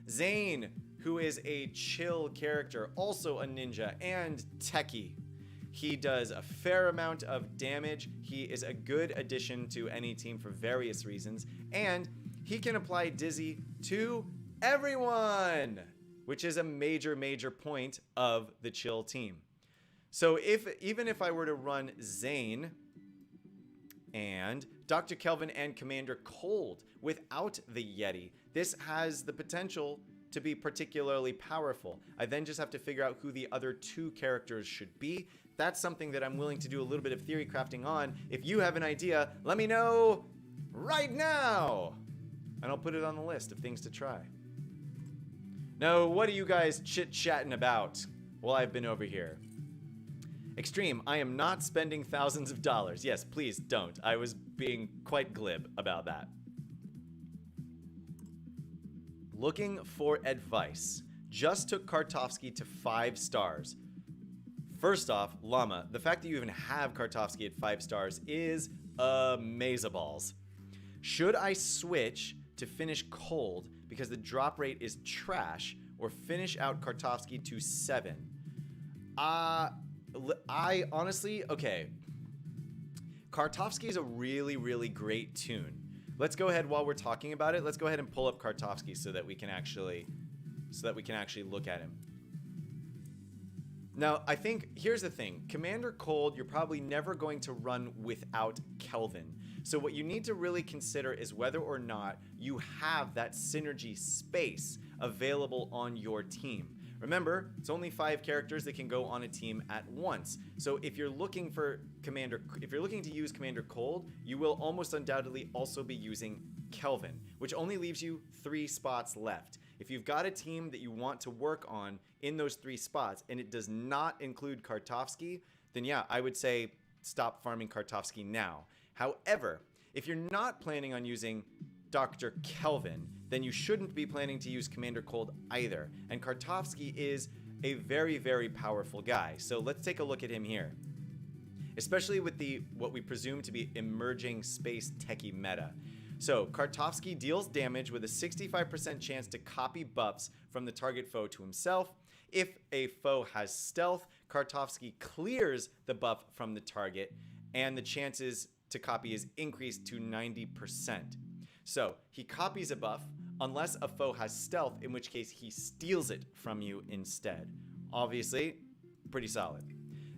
Zane, who is a chill character, also a ninja and techie. He does a fair amount of damage. He is a good addition to any team for various reasons. And he can apply Dizzy to everyone, which is a major, major point of the chill team. So even if I were to run Zane and Dr. Kelvin and Commander Cold without the Yeti, this has the potential to be particularly powerful. I then just have to figure out who the other two characters should be. That's something that I'm willing to do a little bit of theory crafting on. If you have an idea, let me know right now, and I'll put it on the list of things to try. Now, what are you guys chit-chatting about while I've been over here? Extreme, I am not spending thousands of dollars. Yes, please don't. I was being quite glib about that. Looking for advice. Just took Kartovsky to 5 stars. First off, Llama, the fact that you even have Kartovsky at 5 stars is amazeballs. Should I switch to finish Cold because the drop rate is trash, or finish out Kartovsky to 7? I honestly, okay. Kartovsky is a really, really great tune. Let's go ahead while we're talking about it. Let's go ahead and pull up Kartovsky so that we can actually look at him. Now, I think here's the thing. Commander Cold, you're probably never going to run without Kelvin. So what you need to really consider is whether or not you have that synergy space available on your team. Remember, it's only 5 characters that can go on a team at once. So if you're looking to use Commander Cold, you will almost undoubtedly also be using Kelvin, which only leaves you 3 spots left. If you've got a team that you want to work on in those 3 spots and it does not include Kartovsky, then yeah, I would say stop farming Kartovsky now. However, if you're not planning on using Dr. Kelvin, then you shouldn't be planning to use Commander Cold either. And Kartovsky is a very, very powerful guy. So let's take a look at him here. Especially with what we presume to be emerging space techie meta. So Kartovsky deals damage with a 65% chance to copy buffs from the target foe to himself. If a foe has stealth, Kartovsky clears the buff from the target, and the chances to copy is increased to 90%. So he copies a buff unless a foe has stealth, in which case he steals it from you instead. Obviously, pretty solid.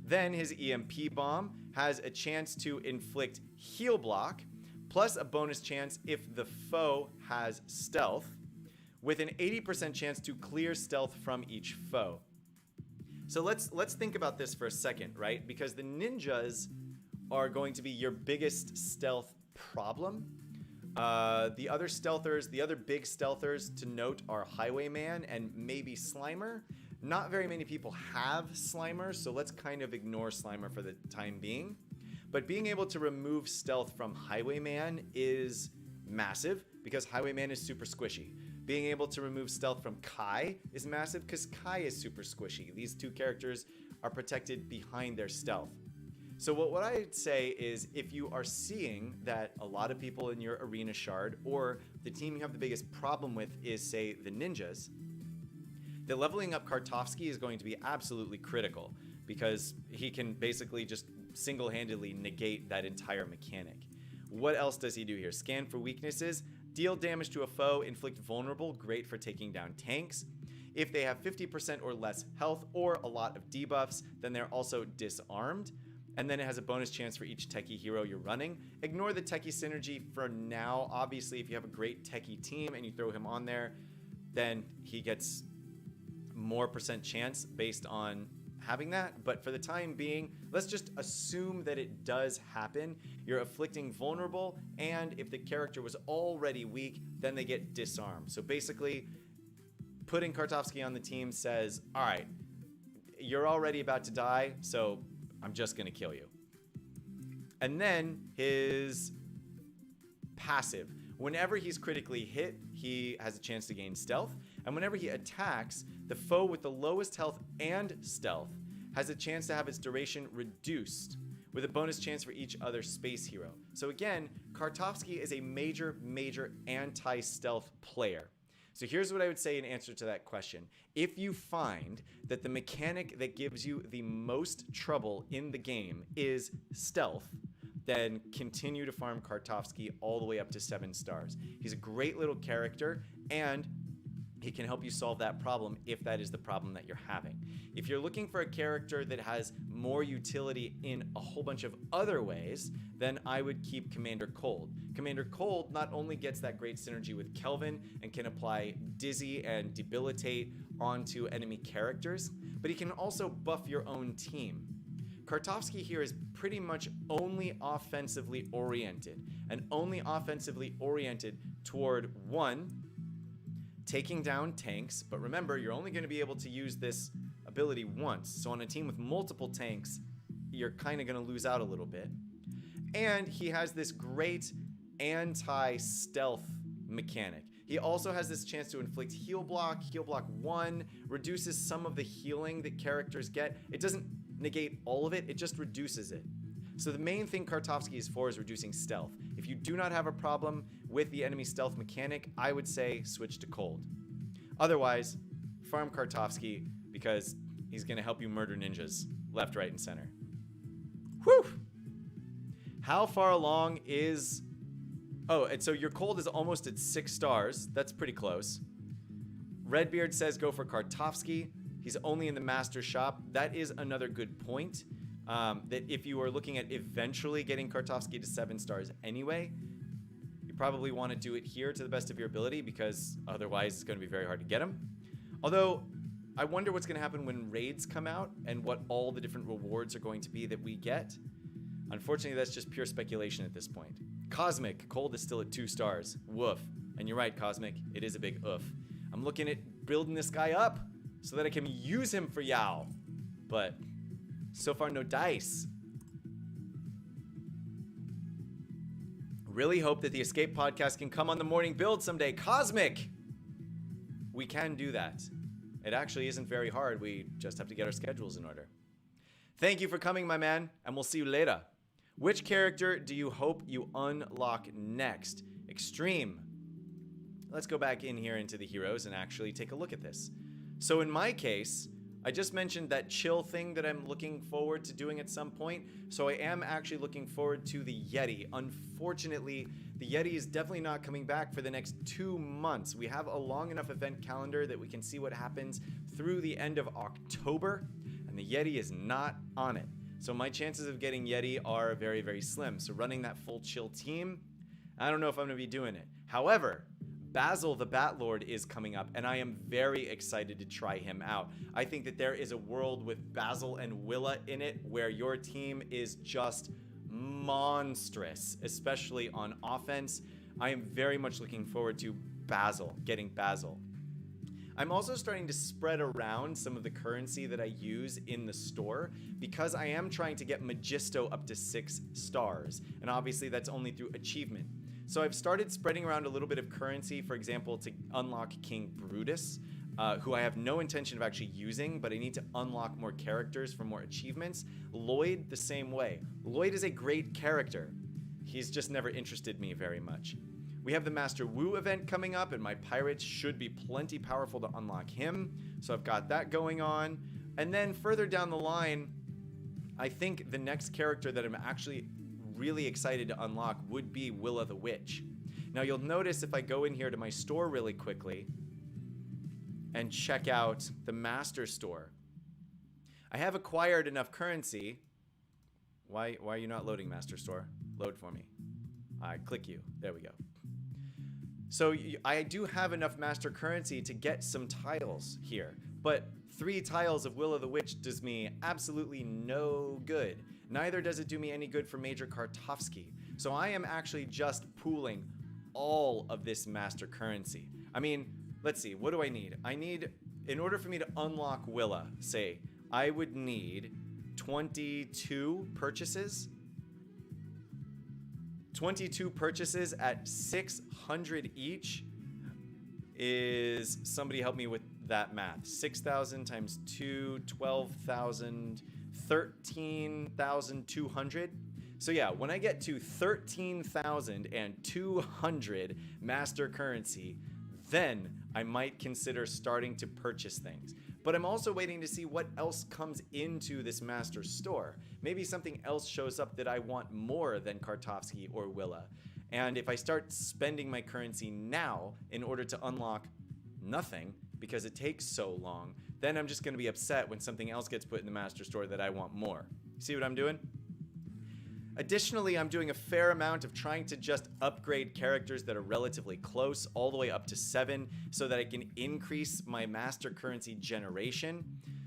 Then his EMP bomb has a chance to inflict heal block, plus a bonus chance if the foe has stealth, with an 80% chance to clear stealth from each foe. So let's think about this for a second, right? Because the ninjas are going to be your biggest stealth problem. The other big stealthers to note are Highwayman and maybe Slimer. Not very many people have Slimer, so let's kind of ignore Slimer for the time being. But being able to remove stealth from Highwayman is massive because Highwayman is super squishy. Being able to remove stealth from Kai is massive because Kai is super squishy. These two characters are protected behind their stealth. So what I'd say is if you are seeing that a lot of people in your arena shard or the team you have the biggest problem with is, say, the ninjas, the leveling up Kartovsky is going to be absolutely critical because he can basically just single-handedly negate that entire mechanic. What else does he do here? Scan for weaknesses, deal damage to a foe, inflict vulnerable, great for taking down tanks. If they have 50% or less health or a lot of debuffs, then they're also disarmed. And then it has a bonus chance for each techie hero you're running. Ignore the techie synergy for now. Obviously, if you have a great techie team and you throw him on there, then he gets more % chance based on having that. But for the time being, let's just assume that it does happen. You're afflicting vulnerable, and if the character was already weak, then they get disarmed. So basically, putting Kartovsky on the team says, all right, you're already about to die, so I'm just gonna kill you. And then his passive. Whenever he's critically hit, he has a chance to gain stealth. And whenever he attacks, the foe with the lowest health and stealth has a chance to have its duration reduced with a bonus chance for each other space hero. So again, Kartovsky is a major anti-stealth player. So here's what I would say in answer to that question. If you find that the mechanic that gives you the most trouble in the game is stealth, then continue to farm Kartovsky all the way up to 7 stars. He's a great little character, and he can help you solve that problem if that is the problem that you're having. If you're looking for a character that has more utility in a whole bunch of other ways, then I would keep Commander Cold. Commander Cold not only gets that great synergy with Kelvin and can apply Dizzy and Debilitate onto enemy characters, but he can also buff your own team. Kartovsky here is pretty much only offensively oriented, and only offensively oriented toward, one, taking down tanks, but remember, you're only going to be able to use this ability once, so on a team with multiple tanks, you're kind of going to lose out a little bit. And he has this great anti-stealth mechanic. He also has this chance to inflict heal block 1, reduces some of the healing that characters get. It doesn't negate all of it, it just reduces it. So the main thing Kartovsky is for is reducing stealth. If you do not have a problem with the enemy stealth mechanic, I would say switch to Cold. Otherwise, farm Kartovsky because he's going to help you murder ninjas left, right, and center. Whew! How far along is... Oh, and so your Cold is almost at 6 stars. That's pretty close. Redbeard says go for Kartovsky. He's only in the master shop. That is another good point. That if you are looking at eventually getting Kartovsky to 7 stars anyway, you probably want to do it here to the best of your ability because otherwise it's going to be very hard to get him. Although, I wonder what's going to happen when raids come out and what all the different rewards are going to be that we get. Unfortunately, that's just pure speculation at this point. Cosmic, Cold is still at 2 stars. Woof. And you're right, Cosmic, it is a big oof. I'm looking at building this guy up so that I can use him for Yao. But so far, no dice. Really hope that the Escape Podcast can come on the morning build someday. Cosmic! We can do that. It actually isn't very hard. We just have to get our schedules in order. Thank you for coming, my man, and we'll see you later. Which character do you hope you unlock next? Extreme. Let's go back in here into the heroes and actually take a look at this. So in my case, I just mentioned that chill thing that I'm looking forward to doing at some point. So I am actually looking forward to the Yeti. Unfortunately, the Yeti is definitely not coming back for the next 2 months. We have a long enough event calendar that we can see what happens through the end of October, and the Yeti is not on it. So my chances of getting Yeti are very slim. So running that full chill team, I don't know if I'm going to be doing it. However, Basil the Batlord is coming up, and I am very excited to try him out. I think that there is a world with Basil and Willa in it where your team is just monstrous, especially on offense. I am very much looking forward to getting Basil. I'm also starting to spread around some of the currency that I use in the store because I am trying to get Magisto up to 6 stars, and obviously that's only through achievement. So I've started spreading around a little bit of currency, for example, to unlock King Brutus, who I have no intention of actually using, but I need to unlock more characters for more achievements. Lloyd, the same way. Lloyd is a great character. He's just never interested me very much. We have the Master Wu event coming up, and my pirates should be plenty powerful to unlock him. So I've got that going on. And then further down the line, I think the next character that I'm actually really excited to unlock would be Willa the Witch. Now you'll notice if I go in here to my store really quickly and check out the Master Store, I have acquired enough currency. Why are you not loading, Master Store? Load for me. I click you. There we go. So I do have enough master currency to get some tiles here, but 3 tiles of Willa the Witch does me absolutely no good. Neither does it do me any good for Major Kartovsky. So I am actually just pooling all of this master currency. I mean, let's see, what do I need? In order for me to unlock Willa, say, I would need 22 purchases. 22 purchases at 600 each is, somebody help me with that math. 6,000 times 2, 12,000, 13,200. So yeah, when I get to 13,200 master currency, then I might consider starting to purchase things. But I'm also waiting to see what else comes into this master store. Maybe something else shows up that I want more than Kartovsky or Willa. And if I start spending my currency now in order to unlock nothing, because it takes so long, then I'm just going to be upset when something else gets put in the master store that I want more. See what I'm doing? Additionally, I'm doing a fair amount of trying to just upgrade characters that are relatively close, all the way up to 7, so that I can increase my master currency generation.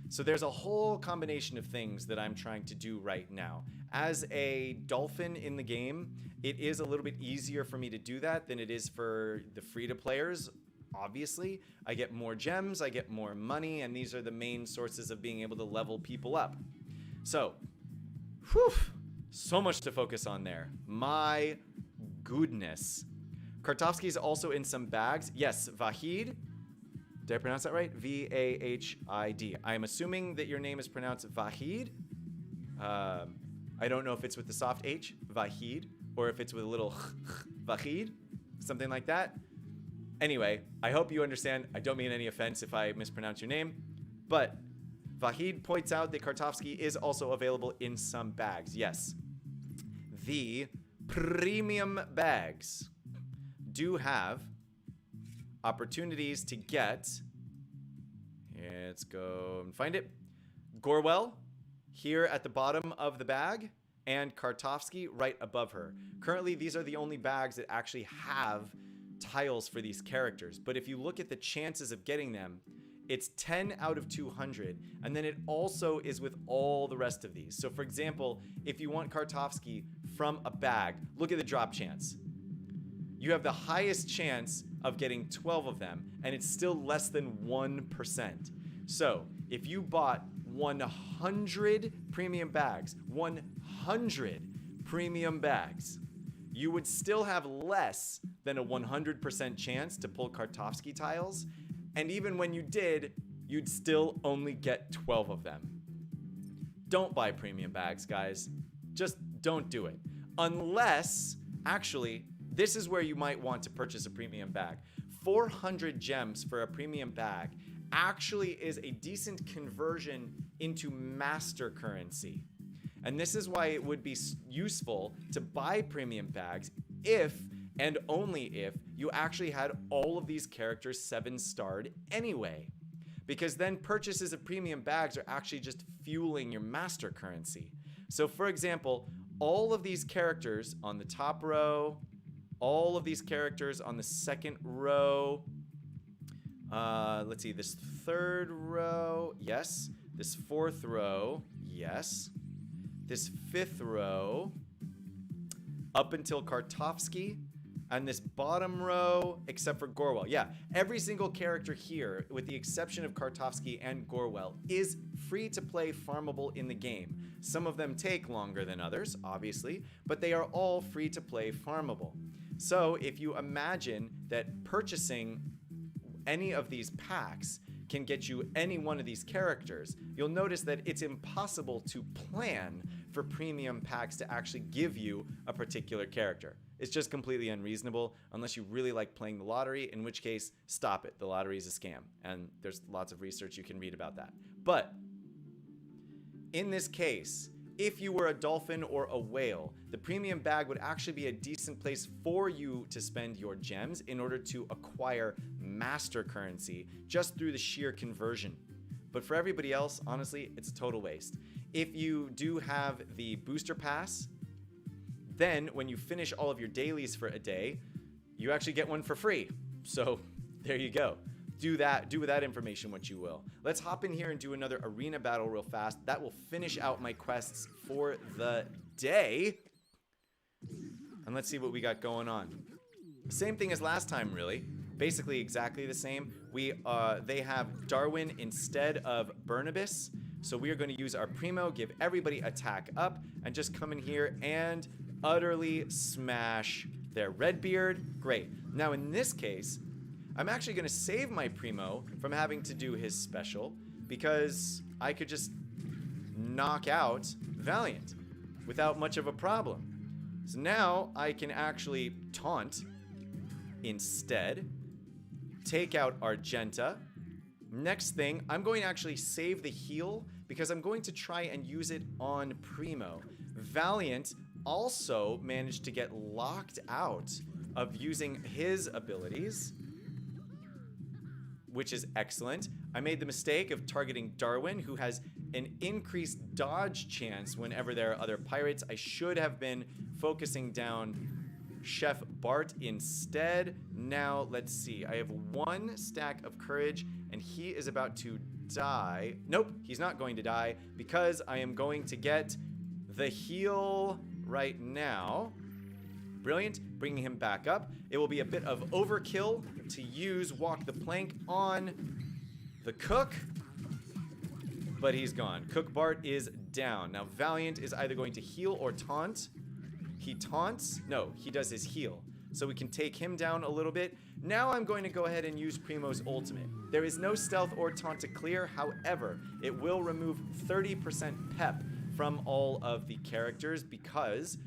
So there's a whole combination of things that I'm trying to do right now. As a dolphin in the game, it is a little bit easier for me to do that than it is for the free-to-players. Obviously, I get more gems, I get more money, and these are the main sources of being able to level people up. So, whew. So much to focus on there. My goodness. Kartovsky is also in some bags. Yes, Vahid. Did I pronounce that right? V-A-H-I-D. I am assuming that your name is pronounced Vahid. I don't know if it's with the soft H, Vahid, or if it's with a little Vahid, something like that. Anyway, I hope you understand. I don't mean any offense if I mispronounce your name, but Vahid points out that Kartovsky is also available in some bags. Yes, the premium bags do have opportunities to get, let's go and find it, Gorwell here at the bottom of the bag and Kartovsky right above her. Currently, these are the only bags that actually have tiles for these characters, but if you look at the chances of getting them, it's 10 out of 200, and then it also is with all the rest of these. So for example, if you want Kartovsky from a bag, look at the drop chance. You have the highest chance of getting 12 of them, and it's still less than 1%. So if you bought 100 premium bags, 100 premium bags, you would still have less than a 100% chance to pull Kartovsky tiles. And even when you did, you'd still only get 12 of them. Don't buy premium bags, guys. Just don't do it. Unless, actually, this is where you might want to purchase a premium bag. 400 gems for a premium bag actually is a decent conversion into master currency. And this is why it would be useful to buy premium bags if and only if you actually had all of these characters 7-starred anyway. Because then purchases of premium bags are actually just fueling your master currency. So for example, all of these characters on the top row, all of these characters on the second row, let's see, this third row, yes. This fourth row, yes. This fifth row, up until Kartovsky, and this bottom row, except for Gorwell. Yeah, every single character here, with the exception of Kartovsky and Gorwell, is free to play farmable in the game. Some of them take longer than others, obviously, but they are all free to play farmable. So if you imagine that purchasing any of these packs can get you any one of these characters, you'll notice that it's impossible to plan for premium packs to actually give you a particular character. It's just completely unreasonable unless you really like playing the lottery, in which case, stop it. The lottery is a scam, and there's lots of research you can read about that. But in this case, if you were a dolphin or a whale, the premium bag would actually be a decent place for you to spend your gems in order to acquire master currency just through the sheer conversion. But for everybody else, honestly, it's a total waste. If you do have the booster pass, then when you finish all of your dailies for a day, you actually get one for free. So there you go. Do with that information what you will. Let's hop in here and do another arena battle real fast. That will finish out my quests for the day. And let's see what we got going on. Same thing as last time, really. Basically exactly the same. They have Darwin instead of Bernabas. So we are going to use our Primo, give everybody attack up, and just come in here and utterly smash their Redbeard. Great. Now in this case, I'm actually going to save my Primo from having to do his special, because I could just knock out Valiant without much of a problem. So now I can actually taunt instead, take out Argenta. Next thing, I'm going to actually save the heal because I'm going to try and use it on Primo. Valiant also managed to get locked out of using his abilities, which is excellent. I made the mistake of targeting Darwin, who has an increased dodge chance whenever there are other pirates. I should have been focusing down Chef Bart instead. Now, let's see. I have 1 stack of courage, and he is about to die. Nope, he's not going to die because I am going to get the heal right now. Brilliant, bringing him back up. It will be a bit of overkill to use Walk the Plank on the cook, but he's gone. Cook Bart is down. Now Valiant is either going to heal or taunt. He taunts. No, he does his heal. So we can take him down a little bit. Now I'm going to go ahead and use Primo's ultimate. There is no stealth or taunt to clear. However, it will remove 30% pep from all of the characters because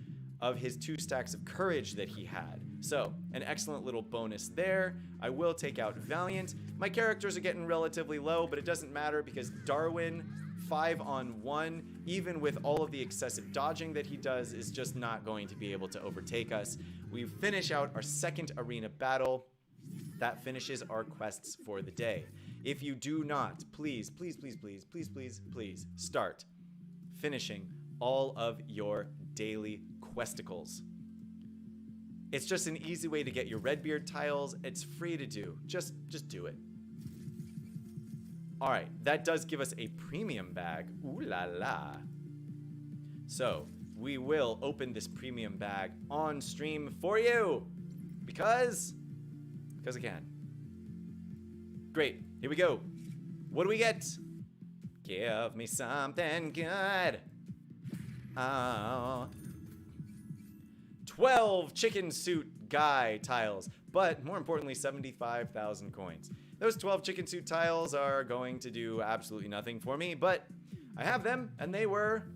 of his 2 stacks of courage that he had. So, an excellent little bonus there. I will take out Valiant. My characters are getting relatively low, but it doesn't matter because Darwin, 5-on-1, even with all of the excessive dodging that he does, is just not going to be able to overtake us. We finish out our second arena battle. That finishes our quests for the day. If you do not, please, please, please, please, please, please, please start finishing all of your daily questicles. It's just an easy way to get your Redbeard tiles. It's free to do. Just do it. All right, that does give us a premium bag. Ooh la la. So we will open this premium bag on stream for you because I can. Great, here we go. What do we get? Give me something good. Oh. 12 chicken suit guy tiles, but more importantly, 75,000 coins. Those 12 chicken suit tiles are going to do absolutely nothing for me, but I have them, and they were,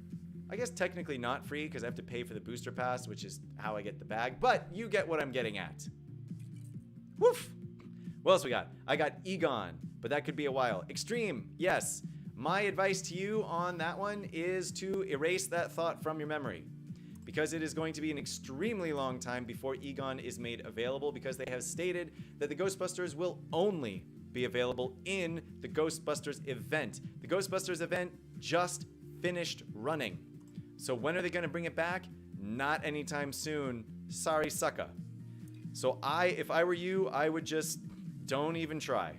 I guess, technically not free because I have to pay for the booster pass, which is how I get the bag, but you get what I'm getting at. Woof! What else we got? I got Egon, but that could be a while. Extreme, yes. My advice to you on that one is to erase that thought from your memory, because it is going to be an extremely long time before Egon is made available, because they have stated that the Ghostbusters will only be available in the Ghostbusters event. The Ghostbusters event just finished running. So when are they going to bring it back? Not anytime soon. Sorry, sucka. So if I were you, I would just don't even try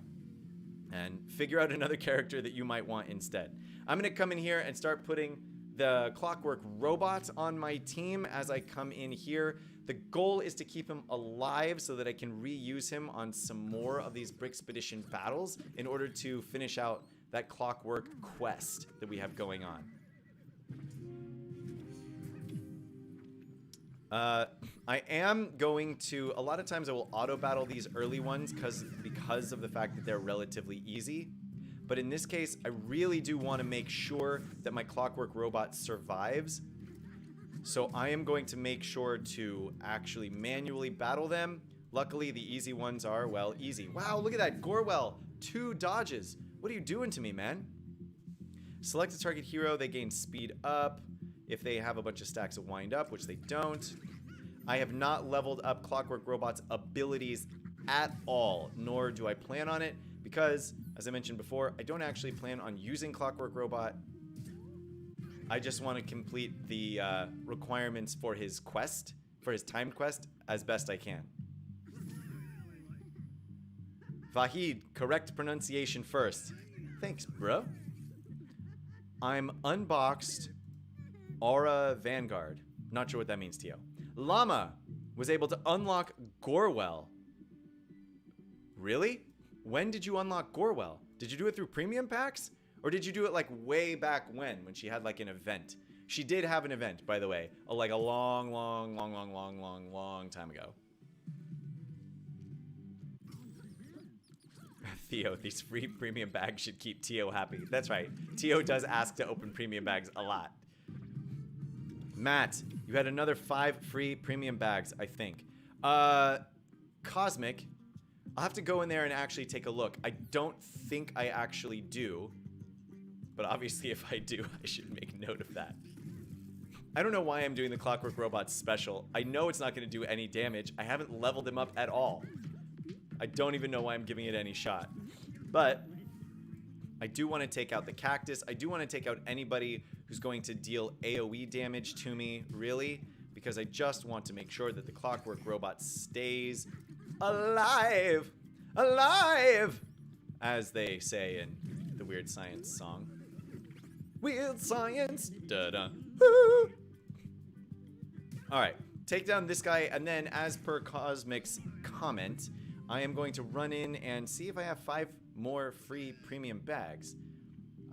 and figure out another character that you might want instead. I'm going to come in here and start putting the Clockwork Robot on my team as I come in here. The goal is to keep him alive so that I can reuse him on some more of these Brickspedition battles in order to finish out that Clockwork quest that we have going on. I am going to, a lot of times I will auto battle these early ones because of the fact that they're relatively easy. But in this case, I really do want to make sure that my Clockwork Robot survives. So I am going to make sure to actually manually battle them. Luckily, the easy ones are, well, easy. Wow, look at that. Gorwell, 2 dodges. What are you doing to me, man? Select a target hero. They gain speed up if they have a bunch of stacks of wind up, which they don't. I have not leveled up Clockwork Robot's abilities at all, nor do I plan on it, because, as I mentioned before, I don't actually plan on using Clockwork Robot. I just want to complete the requirements for his quest, for his timed quest, as best I can. Vahid, correct pronunciation first. Thanks, bro. I'm unboxed Aura Vanguard. Not sure what that means to you. Llama was able to unlock Gorwell. Really? When did you unlock Gorwell? Did you do it through premium packs? Or did you do it like way back when she had like an event? She did have an event, by the way, like a long time ago. Theo, these free premium bags should keep Tio happy. That's right. Tio does ask to open premium bags a lot. Matt, you had another 5 free premium bags, I think. Cosmic, I'll have to go in there and actually take a look. I don't think I actually do. But obviously, if I do, I should make note of that. I don't know why I'm doing the Clockwork Robots special. I know it's not going to do any damage. I haven't leveled him up at all. I don't even know why I'm giving it any shot. But I do want to take out the cactus. I do want to take out anybody who's going to deal AoE damage to me, really, because I just want to make sure that the Clockwork Robot stays alive. Alive! As they say in the Weird Science song. Weird Science. Da-da. Woo! Alright, take down this guy, and then as per Cosmic's comment, I am going to run in and see if I have 5 more free premium bags.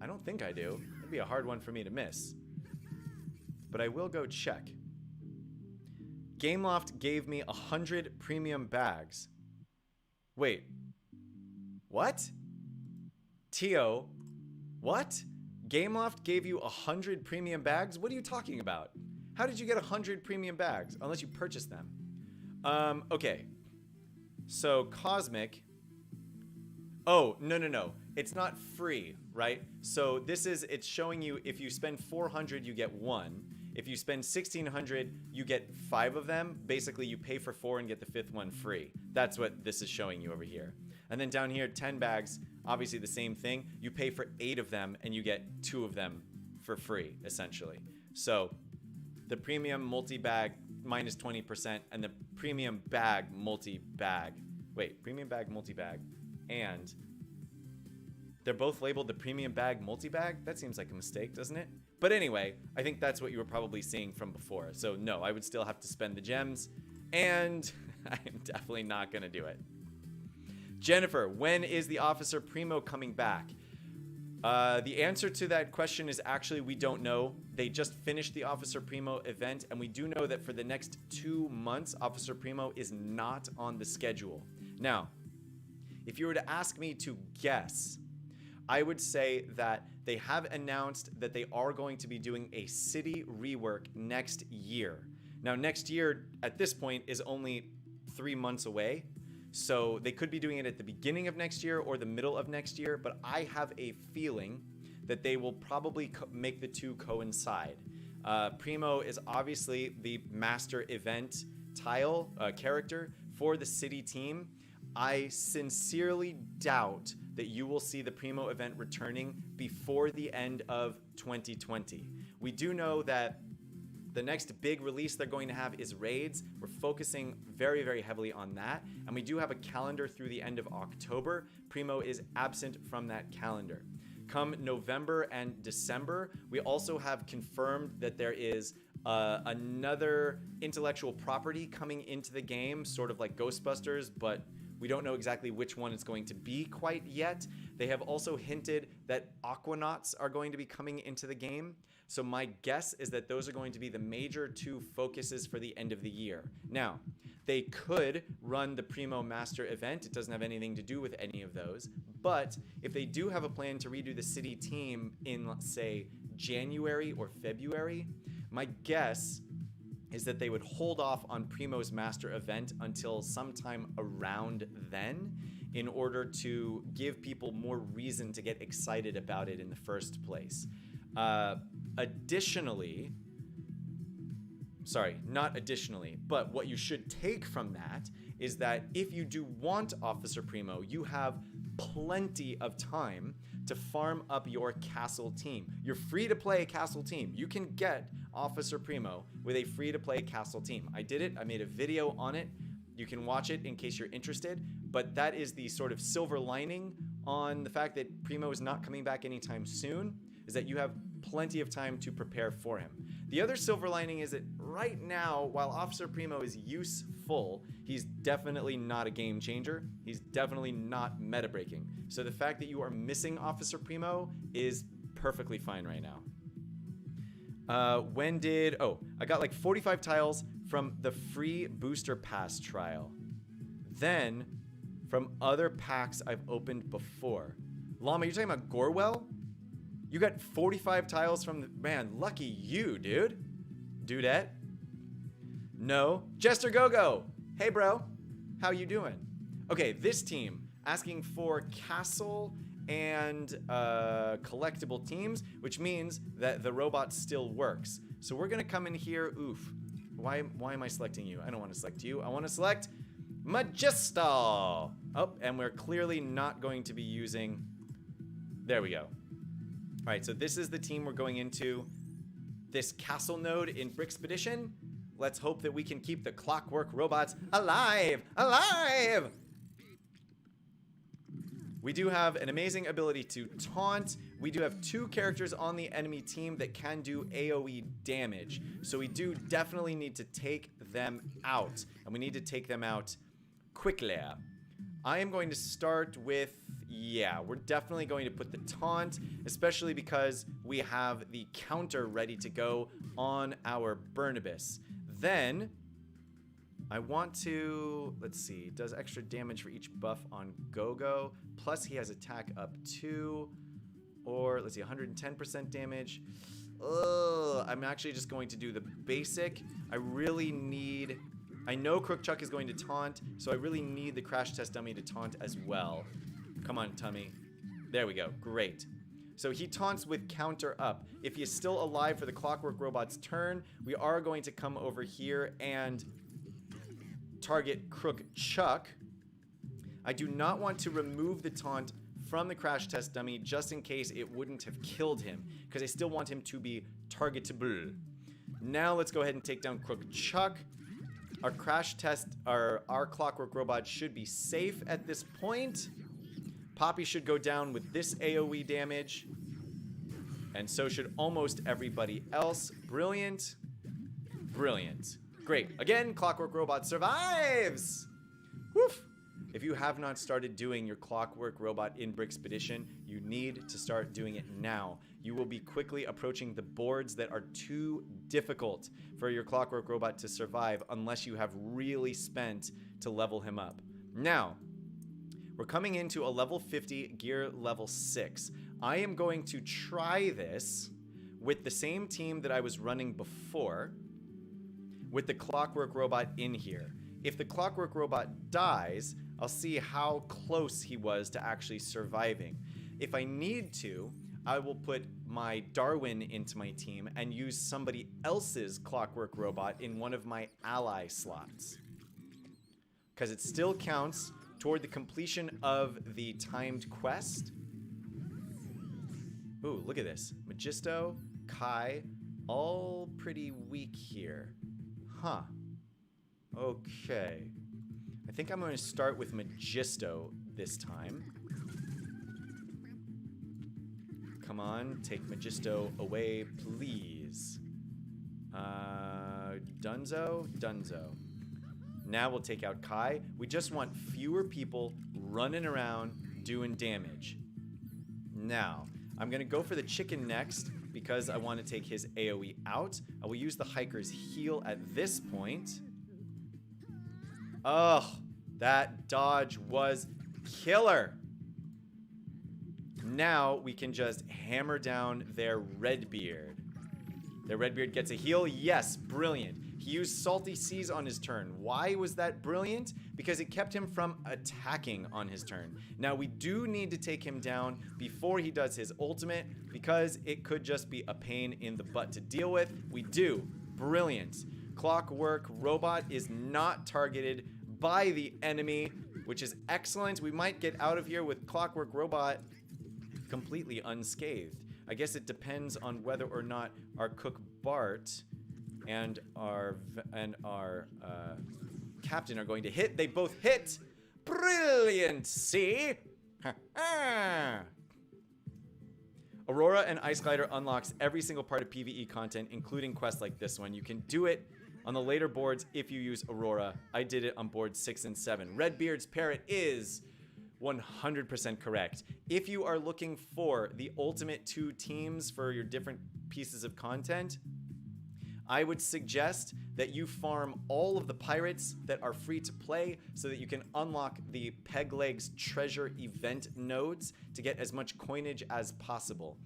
I don't think I do. It'd be a hard one for me to miss. But I will go check. Gameloft gave me 100 premium bags. Wait. What? Tio, what? Gameloft gave you 100 premium bags? What are you talking about? How did you get 100 premium bags? Unless you purchased them. Okay. So, Cosmic. Oh, no. It's not free, right? So, it's showing you if you spend 400, you get 1. If you spend 1,600, you get 5 of them. Basically, you pay for 4 and get the 5th one free. That's what this is showing you over here. And then down here, 10 bags, obviously the same thing. You pay for 8 of them, and you get 2 of them for free, essentially. So, the premium multi-bag minus 20%, and the premium bag multi-bag. Wait, premium bag multi-bag. And they're both labeled the premium bag multi-bag? That seems like a mistake, doesn't it? But anyway, I think that's what you were probably seeing from before. So no, I would still have to spend the gems, and I'm definitely not going to do it. Jennifer, when is the Officer Primo coming back? The answer to that question is actually we don't know. They just finished the Officer Primo event, and we do know that for the next 2 months, Officer Primo is not on the schedule. Now, if you were to ask me to guess, I would say that they have announced that they are going to be doing a city rework next year. Now, next year, at this point, is only 3 months away. So they could be doing it at the beginning of next year or the middle of next year, but I have a feeling that they will probably make the two coincide. Primo is obviously the master event tile character for the city team. I sincerely doubt that you will see the Primo event returning before the end of 2020. We do know that the next big release they're going to have is raids. We're focusing very, very heavily on that. And we do have a calendar through the end of October. Primo is absent from that calendar. Come November and December, we also have confirmed that there is another intellectual property coming into the game, sort of like Ghostbusters, but we don't know exactly which one it's going to be quite yet. They have also hinted that Aquanauts are going to be coming into the game. So my guess is that those are going to be the major 2 focuses for the end of the year. Now, they could run the Primo Master event. It doesn't have anything to do with any of those. But if they do have a plan to redo the city team in, let's say, January or February, my guess is that they would hold off on Primo's Master event until sometime around then in order to give people more reason to get excited about it in the first place. Additionally, but what you should take from that is that if you do want Officer Primo, you have plenty of time to farm up your castle team. You're free to play a castle team. You can get Officer Primo with a free to play castle team. I did it. I made a video on it. You can watch it in case you're interested, but that is the sort of silver lining on the fact that Primo is not coming back anytime soon, is that you have plenty of time to prepare for him. The other silver lining is that right now, while Officer Primo is useful, he's definitely not a game changer. He's definitely not meta breaking. So the fact that you are missing Officer Primo is perfectly fine right now. I got like 45 tiles from the free booster pass trial. Then from other packs I've opened before. Llama, you're talking about Gorwell? You got 45 tiles from the... Man, lucky you, dude. Dudette? No. Jester Go-Go. Hey, bro. How you doing? Okay, this team asking for castle and collectible teams, which means that the robot still works. So we're gonna come in here. Oof. Why am I selecting you? I don't want to select you. I want to select Magistal. Oh, and we're clearly not going to be using... There we go. All right, so this is the team we're going into. This castle node in Brickspedition. Let's hope that we can keep the clockwork robots alive! Alive! We do have an amazing ability to taunt. We do have 2 characters on the enemy team that can do AoE damage. So we do definitely need to take them out. And we need to take them out quickly. I am going to start with... Yeah, we're definitely going to put the taunt, especially because we have the counter ready to go on our Burnibus. Then, I want to, let's see, does extra damage for each buff on Go-Go, plus he has attack up 2, or let's see, 110% damage. I'm actually just going to do the basic. I really need, I know Crook Chuck is going to taunt, so I really need the crash test dummy to taunt as well. Come on, Tummy. There we go. Great. So he taunts with counter up. If he is still alive for the Clockwork Robot's turn, we are going to come over here and target Crook Chuck. I do not want to remove the taunt from the crash test dummy just in case it wouldn't have killed him, because I still want him to be targetable. Now let's go ahead and take down Crook Chuck. Our crash test, our Clockwork Robot should be safe at this point. Poppy should go down with this AoE damage. And so should almost everybody else. Brilliant. Brilliant. Great. Again, Clockwork Robot survives! Woof! If you have not started doing your Clockwork Robot in Brickspedition, you need to start doing it now. You will be quickly approaching the boards that are too difficult for your Clockwork Robot to survive unless you have really spent to level him up. Now, we're coming into a level 50, gear level 6. I am going to try this with the same team that I was running before, with the Clockwork Robot in here. If the Clockwork Robot dies, I'll see how close he was to actually surviving. If I need to, I will put my Darwin into my team and use somebody else's Clockwork Robot in one of my ally slots, because it still counts toward the completion of the timed quest. Ooh, look at this. Magisto, Kai, all pretty weak here. Huh. Okay. I think I'm going to start with Magisto this time. Come on, take Magisto away, please. Dunzo? Dunzo. Now we'll take out Kai. We just want fewer people running around doing damage. Now, I'm going to go for the chicken next because I want to take his AoE out. I will use the hiker's heal at this point. Oh, that dodge was killer. Now we can just hammer down their Redbeard. Their Redbeard gets a heal. Yes, brilliant. He used Salty Seas on his turn. Why was that brilliant? Because it kept him from attacking on his turn. Now, we do need to take him down before he does his ultimate, because it could just be a pain in the butt to deal with. We do. Brilliant. Clockwork Robot is not targeted by the enemy, which is excellent. We might get out of here with Clockwork Robot completely unscathed. I guess it depends on whether or not our Cook Bart and our captain are going to hit. They both hit. Brilliant, see? Aurora and Ice Glider unlocks every single part of PvE content, including quests like this one. You can do it on the later boards if you use Aurora. I did it on boards 6 and 7. Redbeard's Parrot is 100% correct. If you are looking for the ultimate 2 teams for your different pieces of content, I would suggest that you farm all of the pirates that are free to play so that you can unlock the Peg Legs treasure event nodes to get as much coinage as possible.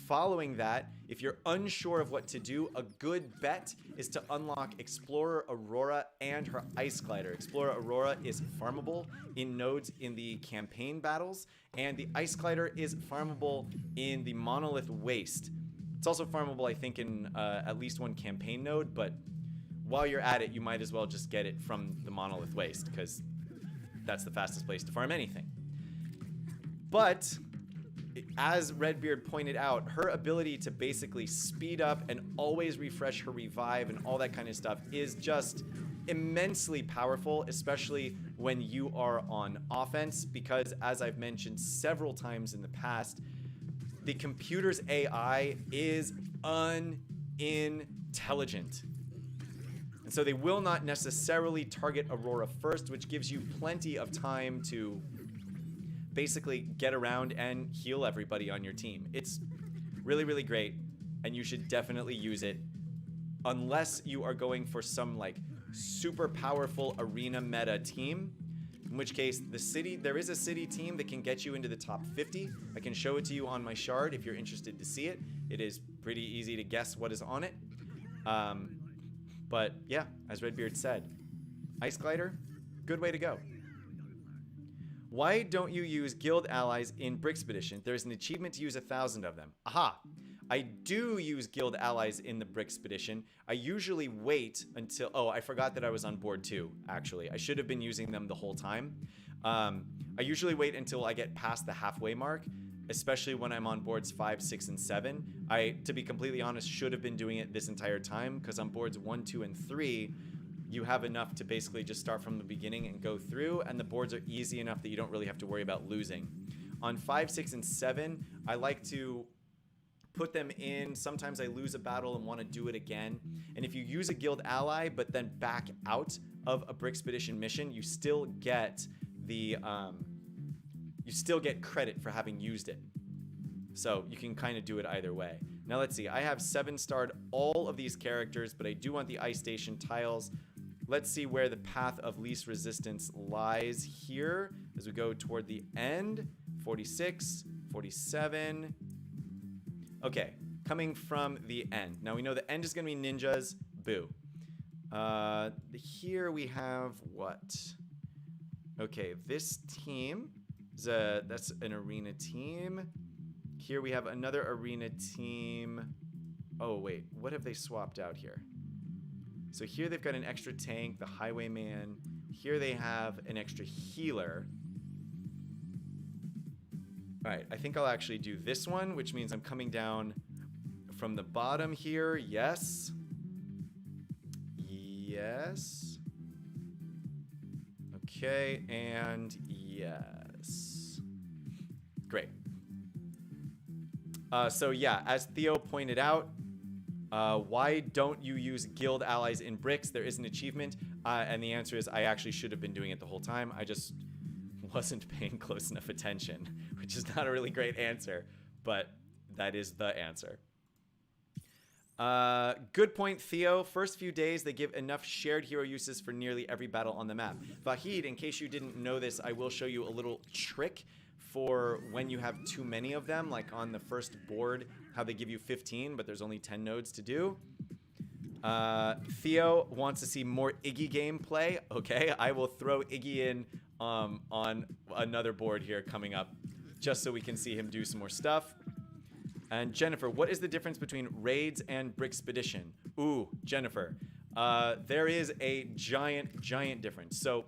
Following that, if you're unsure of what to do, a good bet is to unlock Explorer Aurora and her Ice Glider. Explorer Aurora is farmable in nodes in the campaign battles, and the Ice Glider is farmable in the Monolith Waste. It's also farmable, I think, in at least one campaign node, but while you're at it, you might as well just get it from the Monolith Waste, because that's the fastest place to farm anything. But as Redbeard pointed out, her ability to basically speed up and always refresh her revive and all that kind of stuff is just immensely powerful, especially when you are on offense, because as I've mentioned several times in the past, the computer's AI is unintelligent. And so they will not necessarily target Aurora first, which gives you plenty of time to basically get around and heal everybody on your team. It's really, really great, and you should definitely use it unless you are going for some like super powerful arena meta team, in which case there is a city team that can get you into the top 50. I can show it to you on my shard if you're interested to see it. It is pretty easy to guess what is on it. But yeah, as Redbeard said, Ice Glider, good way to go. Why don't you use guild allies in Brickspedition? There's an achievement to use 1,000 of them. Aha! I do use guild allies in the Brickspedition. I usually wait until... Oh, I forgot that I was on board 2, actually. I should have been using them the whole time. I usually wait until I get past the halfway mark, especially when I'm on boards 5, 6, and 7. I, to be completely honest, should have been doing it this entire time, because on boards 1, 2, and 3... you have enough to basically just start from the beginning and go through, and the boards are easy enough that you don't really have to worry about losing. On 5, 6, and 7, I like to put them in. Sometimes I lose a battle and want to do it again. And if you use a guild ally, but then back out of a Brickspedition mission, you still get the, you still get credit for having used it. So you can kind of do it either way. Now let's see, I have 7-starred all of these characters, but I do want the ice station tiles. Let's see where the path of least resistance lies here as we go toward the end. 46, 47. Okay, coming from the end. Now we know the end is going to be ninjas. Boo. Here we have what? Okay, this team is that's an arena team. Here we have another arena team. Oh wait, what have they swapped out here? So here they've got an extra tank, the Highwayman. Here they have an extra healer. All right, I think I'll actually do this one, which means I'm coming down from the bottom here. Yes. Yes. Okay, and yes. Great. So yeah, as Theo pointed out, why don't you use guild allies in bricks? There is an achievement, and the answer is I actually should have been doing it the whole time. I just wasn't paying close enough attention, which is not a really great answer, but that is the answer. Good point, Theo. First few days, they give enough shared hero uses for nearly every battle on the map. Vahid, in case you didn't know this, I will show you a little trick for when you have too many of them, like on the first board, how they give you 15, but there's only 10 nodes to do. Theo wants to see more Iggy gameplay. Okay, I will throw Iggy in on another board here coming up, just so we can see him do some more stuff. And Jennifer, what is the difference between raids and Brickspedition? Ooh, Jennifer, there is a giant difference. So,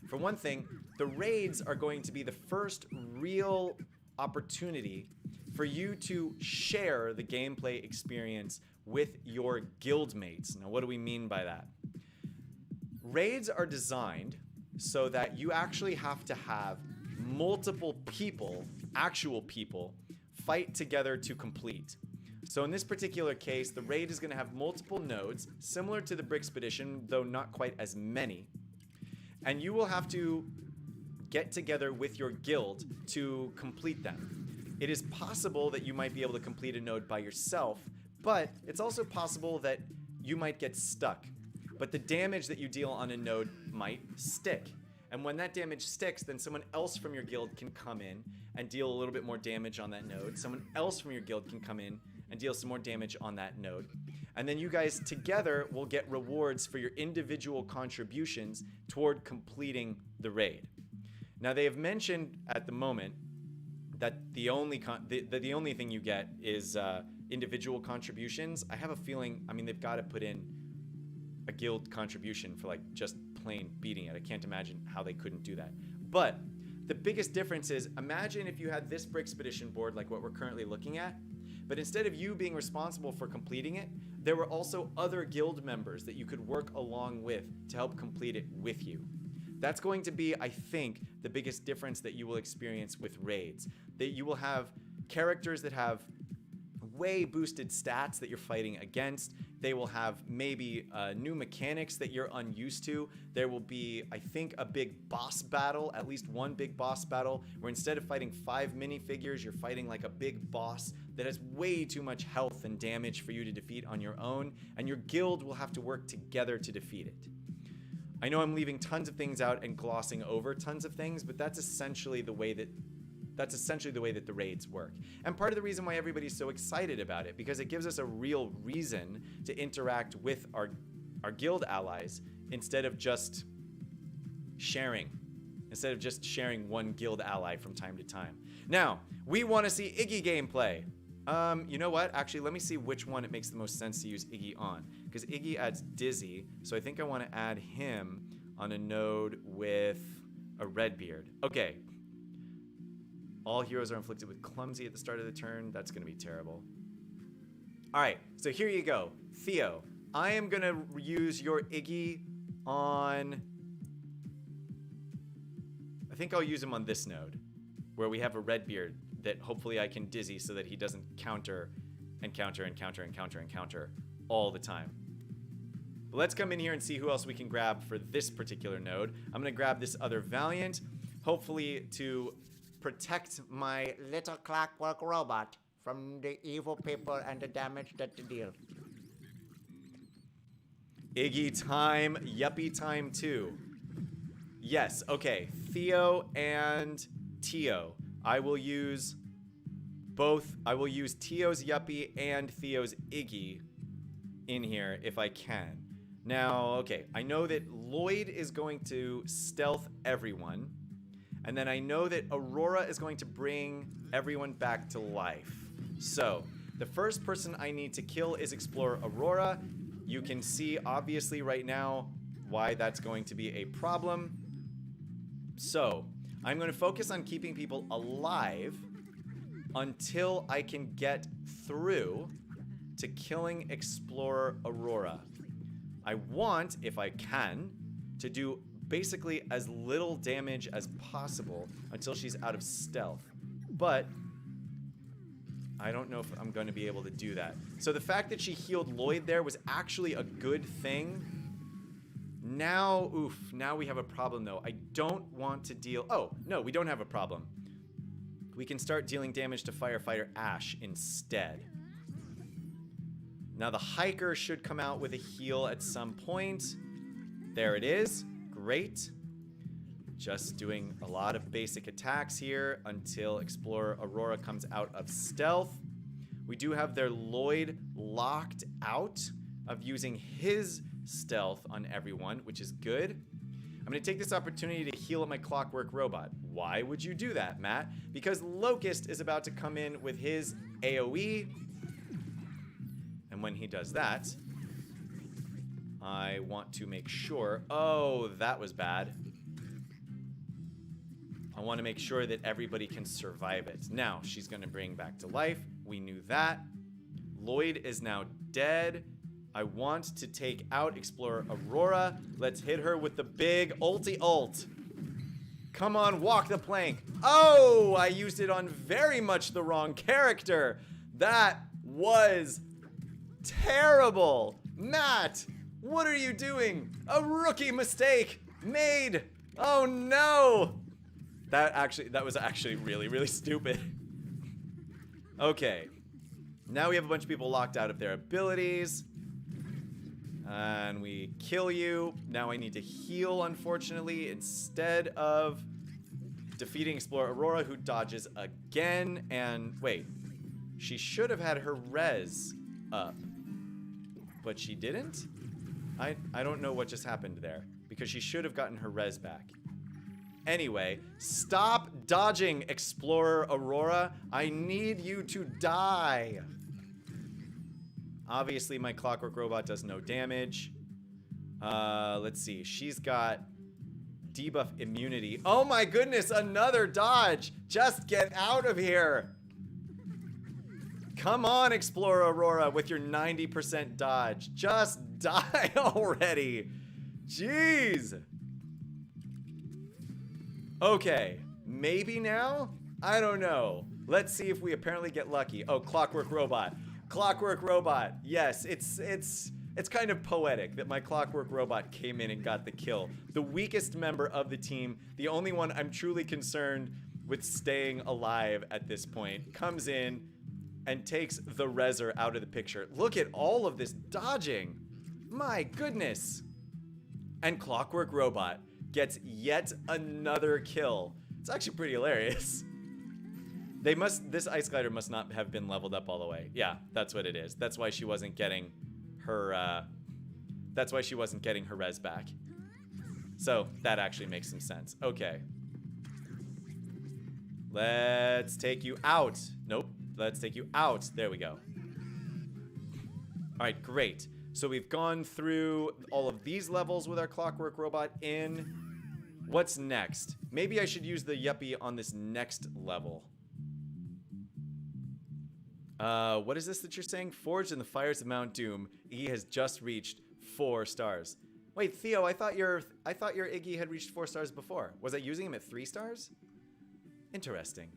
for one thing, the raids are going to be the first real opportunity for you to share the gameplay experience with your guildmates. Now, what do we mean by that? Raids are designed so that you actually have to have multiple people, actual people, fight together to complete. So in this particular case, the raid is going to have multiple nodes, similar to the Brickspedition, though not quite as many. And you will have to get together with your guild to complete them. It is possible that you might be able to complete a node by yourself, but it's also possible that you might get stuck. But the damage that you deal on a node might stick. And when that damage sticks, then someone else from your guild can come in and deal a little bit more damage on that node. Someone else from your guild can come in and deal some more damage on that node. And then you guys together will get rewards for your individual contributions toward completing the raid. Now, they have mentioned at the moment that the only thing you get is individual contributions. I have a feeling, I mean, they've got to put in a guild contribution for like just plain beating it. I can't imagine how they couldn't do that. But the biggest difference is, imagine if you had this Brixpedition board like what we're currently looking at, but instead of you being responsible for completing it, there were also other guild members that you could work along with to help complete it with you. That's going to be, I think, the biggest difference that you will experience with raids. That you will have characters that have way boosted stats that you're fighting against. They will have maybe new mechanics that you're unused to. There will be, I think, a big boss battle, at least one big boss battle, where instead of fighting 5 minifigures, you're fighting like a big boss that has way too much health and damage for you to defeat on your own, and your guild will have to work together to defeat it. I know I'm leaving tons of things out and glossing over tons of things, but that's essentially the way that the raids work. And part of the reason why everybody's so excited about it, because it gives us a real reason to interact with our guild allies instead of just sharing one guild ally from time to time. Now, we want to see Iggy gameplay. You know what? Actually, let me see which one it makes the most sense to use Iggy on. Because Iggy adds Dizzy, so I think I want to add him on a node with a Redbeard. Okay. All heroes are inflicted with Clumsy at the start of the turn. That's going to be terrible. All right, so here you go. Theo, I am going to use your Iggy on... I think I'll use him on this node, where we have a Redbeard that hopefully I can Dizzy so that he doesn't counter and counter and counter and counter and counter all the time. But let's come in here and see who else we can grab for this particular node. I'm going to grab this other Valiant, hopefully to protect my
little clockwork robot from the evil people and the damage that they deal.
Iggy time, Yuppie time too. Yes, okay. Theo and Tio. I will use both. I will use Tio's Yuppie and Theo's Iggy in here if I can. Now, okay, I know that Lloyd is going to stealth everyone. And then I know that Aurora is going to bring everyone back to life. So, the first person I need to kill is Explorer Aurora. You can see, obviously, right now, why that's going to be a problem. So, I'm going to focus on keeping people alive until I can get through to killing Explorer Aurora. I want, if I can, to do basically as little damage as possible until she's out of stealth. But I don't know if I'm going to be able to do that. So the fact that she healed Lloyd there was actually a good thing. Now, now we have a problem though. I don't want to deal... Oh, no, we don't have a problem. We can start dealing damage to Firefighter Ash instead. Now the Hiker should come out with a heal at some point. There it is. Great. Just doing a lot of basic attacks here until Explorer Aurora comes out of stealth. We do have their Lloyd locked out of using his stealth on everyone, which is good. I'm going to take this opportunity to heal up my Clockwork Robot. Why would you do that, Matt? Because Locust is about to come in with his AoE. And when he does that, I want to make sure... Oh, that was bad. I want to make sure that everybody can survive it. Now, she's going to bring back to life. We knew that. Lloyd is now dead. I want to take out Explorer Aurora. Let's hit her with the big ulti-ult. Come on, walk the plank. Oh, I used it on very much the wrong character. That was terrible. Matt, what are you doing? A rookie mistake made. Oh no. That was actually really, really stupid. Okay. Now we have a bunch of people locked out of their abilities. And we kill you. Now I need to heal, unfortunately, instead of defeating Explorer Aurora, who dodges again. And wait, she should have had her res up, but she didn't? I don't know what just happened there, because she should have gotten her res back. Anyway, stop dodging, Explorer Aurora. I need you to die. Obviously, my Clockwork Robot does no damage. Let's see. She's got debuff immunity. Oh my goodness, another dodge. Just get out of here. Come on, Explorer Aurora, with your 90% dodge. Just die already. Jeez. Okay, maybe now? I don't know. Let's see if we apparently get lucky. Oh, Clockwork Robot. Clockwork Robot. Yes, it's kind of poetic that my Clockwork Robot came in and got the kill. The weakest member of the team, the only one I'm truly concerned with staying alive at this point, comes in and takes the Reser out of the picture. Look at all of this dodging. My goodness. And Clockwork Robot gets yet another kill. It's actually pretty hilarious. This Ice Glider must not have been leveled up all the way. Yeah, that's what it is. That's why she wasn't getting her, that's why she wasn't getting her res back. So that actually makes some sense. Okay. Let's take you out. Nope. Let's take you out. There we go. All right, great. So we've gone through all of these levels with our Clockwork Robot in. What's next? Maybe I should use the Yuppie on this next level. What is this that you're saying? Forged in the fires of Mount Doom, Iggy has just reached 4 stars. Wait, Theo, I thought your Iggy had reached 4 stars before. Was I using him at 3 stars? Interesting.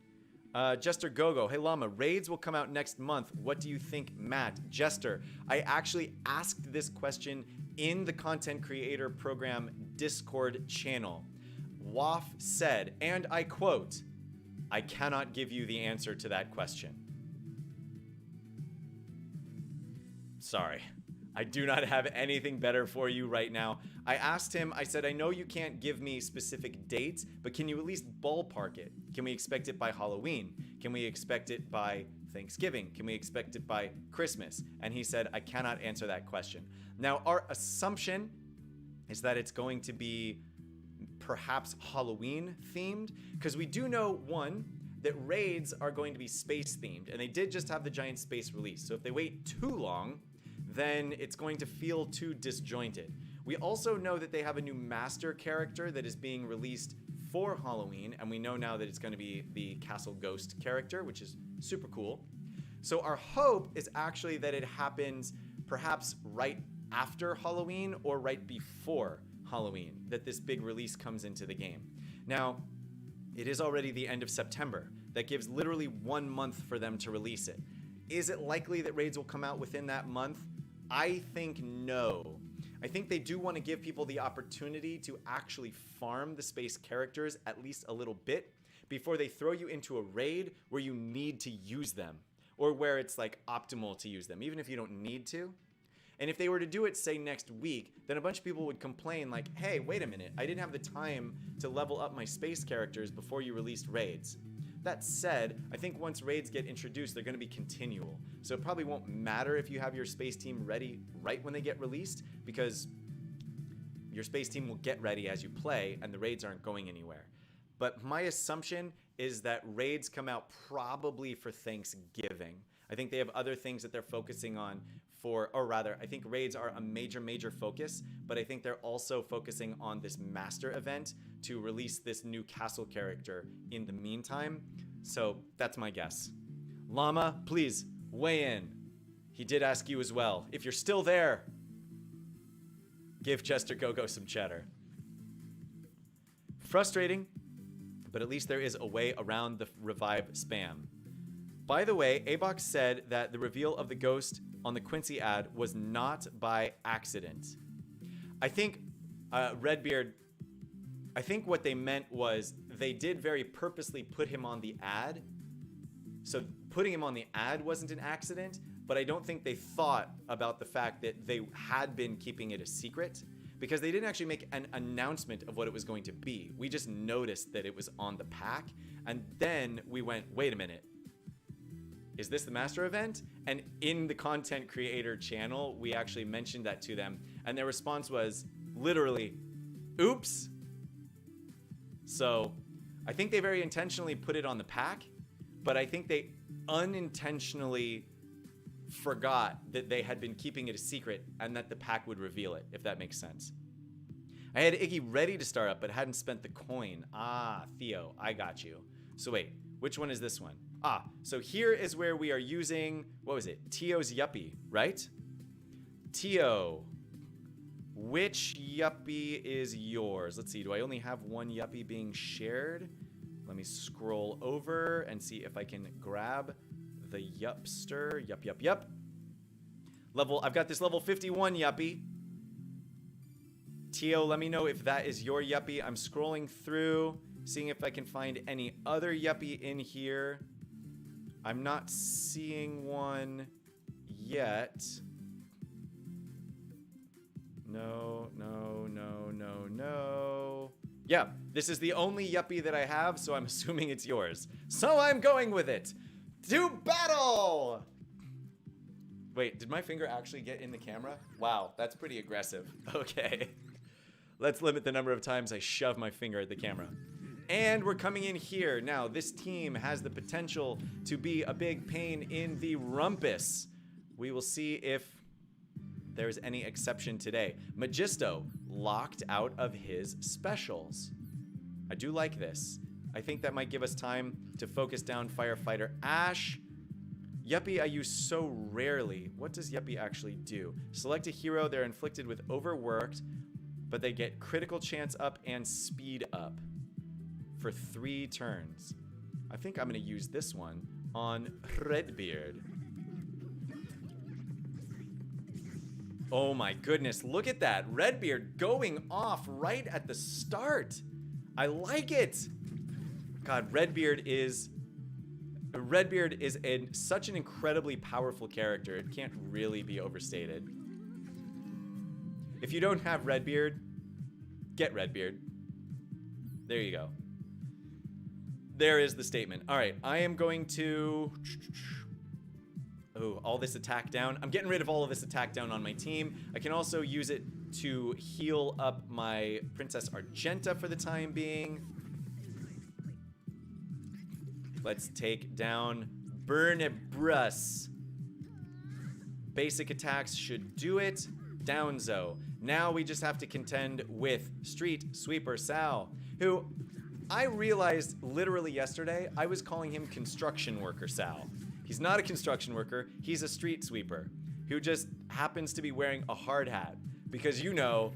Jester Gogo, hey Llama, raids will come out next month. What do you think, Matt? Jester, I actually asked this question in the Content Creator Program Discord channel. Waff said, and I quote, I cannot give you the answer to that question. Sorry. I do not have anything better for you right now. I asked him, I said, I know you can't give me specific dates, but can you at least ballpark it? Can we expect it by Halloween? Can we expect it by Thanksgiving? Can we expect it by Christmas? And he said, I cannot answer that question. Now, our assumption is that it's going to be perhaps Halloween themed, because we do know, one, that raids are going to be space themed, and they did just have the giant space release. So if they wait too long, then it's going to feel too disjointed. We also know that they have a new master character that is being released for Halloween, and we know now that it's going to be the Castle Ghost character, which is super cool. So our hope is actually that it happens perhaps right after Halloween or right before Halloween, that this big release comes into the game. Now, it is already the end of September. That gives literally 1 month for them to release it. Is it likely that raids will come out within that month? I think no. I think they do want to give people the opportunity to actually farm the space characters at least a little bit before they throw you into a raid where you need to use them, or where it's like optimal to use them, even if you don't need to. And if they were to do it, say, next week, then a bunch of people would complain like, hey, wait a minute, I didn't have the time to level up my space characters before you released raids. That said, I think once raids get introduced, they're going to be continual. So it probably won't matter if you have your space team ready right when they get released, because your space team will get ready as you play, and the raids aren't going anywhere. But my assumption is that raids come out probably for Thanksgiving. I think they have other things that they're focusing on or rather, I think raids are a major focus, but I think they're also focusing on this master event to release this new castle character in the meantime. So that's my guess. Llama, please weigh in. He did ask you as well. If you're still there, give Chester Gogo some cheddar. Frustrating, but at least there is a way around the revive spam. By the way, Abox said that the reveal of the ghost on the Quincy ad was not by accident. I think Redbeard, I think what they meant was they did very purposely put him on the ad. So putting him on the ad wasn't an accident. but I don't think they thought about the fact that they had been keeping it a secret because they didn't actually make an announcement of what it was going to be. We just noticed that it was on the pack, and then we went, wait a minute. Is this the master event? And in the content creator channel, we actually mentioned that to them, and their response was literally, oops. So I think they very intentionally put it on the pack, but I think they unintentionally forgot that they had been keeping it a secret and that the pack would reveal it, if that makes sense. I had Iggy ready to start up, but hadn't spent the coin. Ah, Theo, I got you. So wait, which one is this one? Ah, so here is where we are using, what was it? Tio's Yuppie, right? Tio, which Yuppie is yours? Let's see, do I only have one Yuppie being shared? Let me scroll over and see if I can grab the Yupster. Yup. I've got this level 51 Yuppie. Tio, let me know if that is your Yuppie. I'm scrolling through, seeing if I can find any other Yuppie in here. I'm not seeing one yet. No. Yeah, this is the only Yuppie that I have, so I'm assuming it's yours. So I'm going with it. To battle! Wait, did my finger actually get in the camera? Wow, that's pretty aggressive. Okay. Let's limit the number of times I shove my finger at the camera. And we're coming in here. Now, this team has the potential to be a big pain in the rumpus. We will see if there's any exception today. Magisto locked out of his specials. I do like this. I think that might give us time to focus down Firefighter Ash. Yuppie I use so rarely. What does Yuppie actually do? Select a hero. They're inflicted with overworked, but they get critical chance up and speed up for 3 turns. I think I'm going to use this one on Redbeard. Oh my goodness, look at that. Redbeard going off right at the start. I like it. God, Redbeard is such an incredibly powerful character. It can't really be overstated. If you don't have Redbeard, get Redbeard. There you go. There is the statement. All right, I am going to... Oh, all this attack down. I'm getting rid of all of this attack down on my team. I can also use it to heal up my Princess Argenta for the time being. Let's take down Burnebrus. Basic attacks should do it. Downzo. Now we just have to contend with Street Sweeper Sal, who I realized literally yesterday I was calling him Construction Worker Sal. He's not a construction worker, he's a street sweeper who just happens to be wearing a hard hat because you know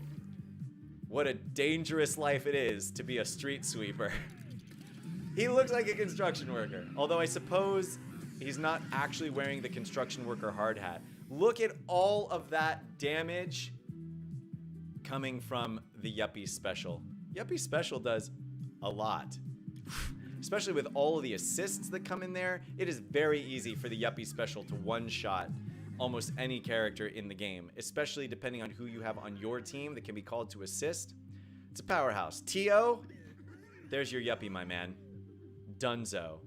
what a dangerous life it is to be a street sweeper. He looks like a construction worker, although I suppose he's not actually wearing the construction worker hard hat. Look at all of that damage coming from the Yuppie special. Yuppie special does a lot. Especially with all of the assists that come in there, it is very easy for the Yuppie special to one-shot almost any character in the game, especially depending on who you have on your team that can be called to assist. It's a powerhouse. Tio, there's your Yuppie, my man. Dunzo.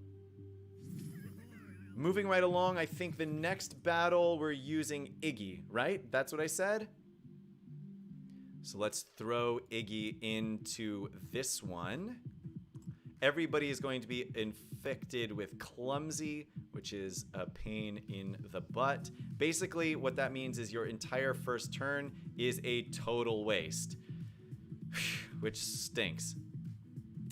Moving right along, I think the next battle we're using Iggy, right? That's what I said? So let's throw Iggy into this one. Everybody is going to be infected with Clumsy, which is a pain in the butt. Basically, what that means is your entire first turn is a total waste, which stinks.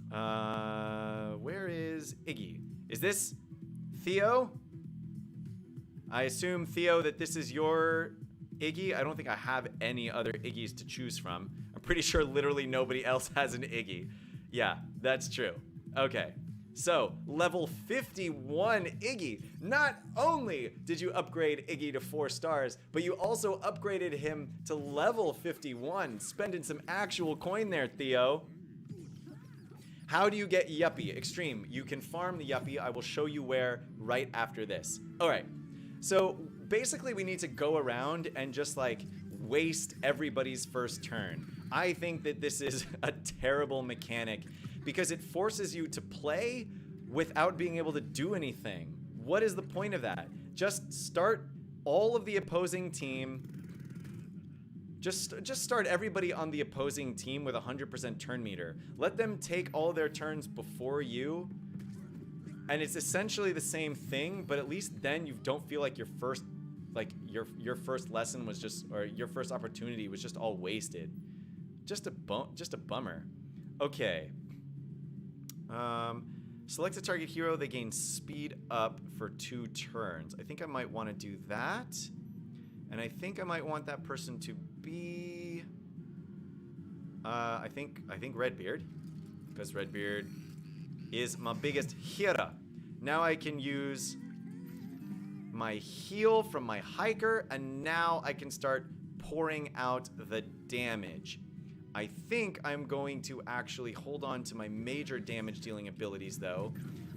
Where is Iggy? Is this Theo? I assume, Theo, that this is your Iggy. I don't think I have any other Iggies to choose from. I'm pretty sure literally nobody else has an Iggy. Yeah, that's true. Okay, so level 51 Iggy. Not only did you upgrade Iggy to 4 stars, but you also upgraded him to level 51, spending some actual coin there, Theo. How do you get Yuppie? Extreme. You can farm the Yuppie. I will show you where right after this. All right, so basically we need to go around and just like waste everybody's first turn. I think that this is a terrible mechanic because it forces you to play without being able to do anything. What is the point of that? Just start all of the opposing team. Just start everybody on the opposing team with 100% turn meter. Let them take all their turns before you. And it's essentially the same thing, but at least then you don't feel like your first lesson was just, or your first opportunity was just all wasted. Just a bummer. Okay. Select a target hero. They gain speed up for 2 turns. I think I might want to do that. And I think I might want that person to be I think Redbeard, because Redbeard is my biggest hero. Now I can use my heal from my hiker, and now I can start pouring out the damage. I think I'm going to actually hold on to my major damage dealing abilities though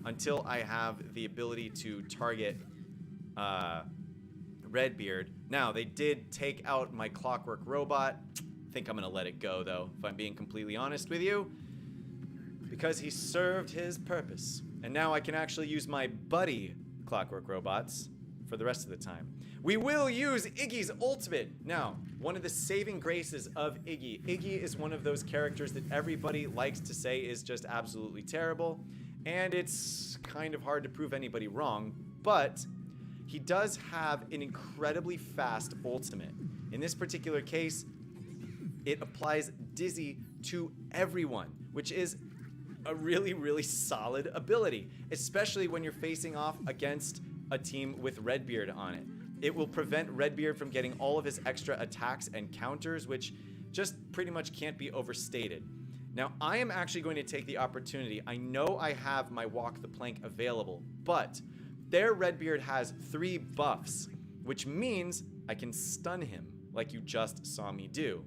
until I have the ability to target Redbeard. Now, they did take out my clockwork robot. I think I'm gonna let it go though, if I'm being completely honest with you, because he served his purpose. And now I can actually use my buddy clockwork robots for the rest of the time. We will use Iggy's ultimate. Now, one of the saving graces of Iggy. Iggy is one of those characters that everybody likes to say is just absolutely terrible, and it's kind of hard to prove anybody wrong, but he does have an incredibly fast ultimate. In this particular case, it applies Dizzy to everyone, which is a really, really solid ability, especially when you're facing off against a team with Redbeard on it. It will prevent Redbeard from getting all of his extra attacks and counters, which just pretty much can't be overstated. Now, I am actually going to take the opportunity. I know I have my Walk the Plank available, but their Redbeard has 3 buffs, which means I can stun him, like you just saw me do.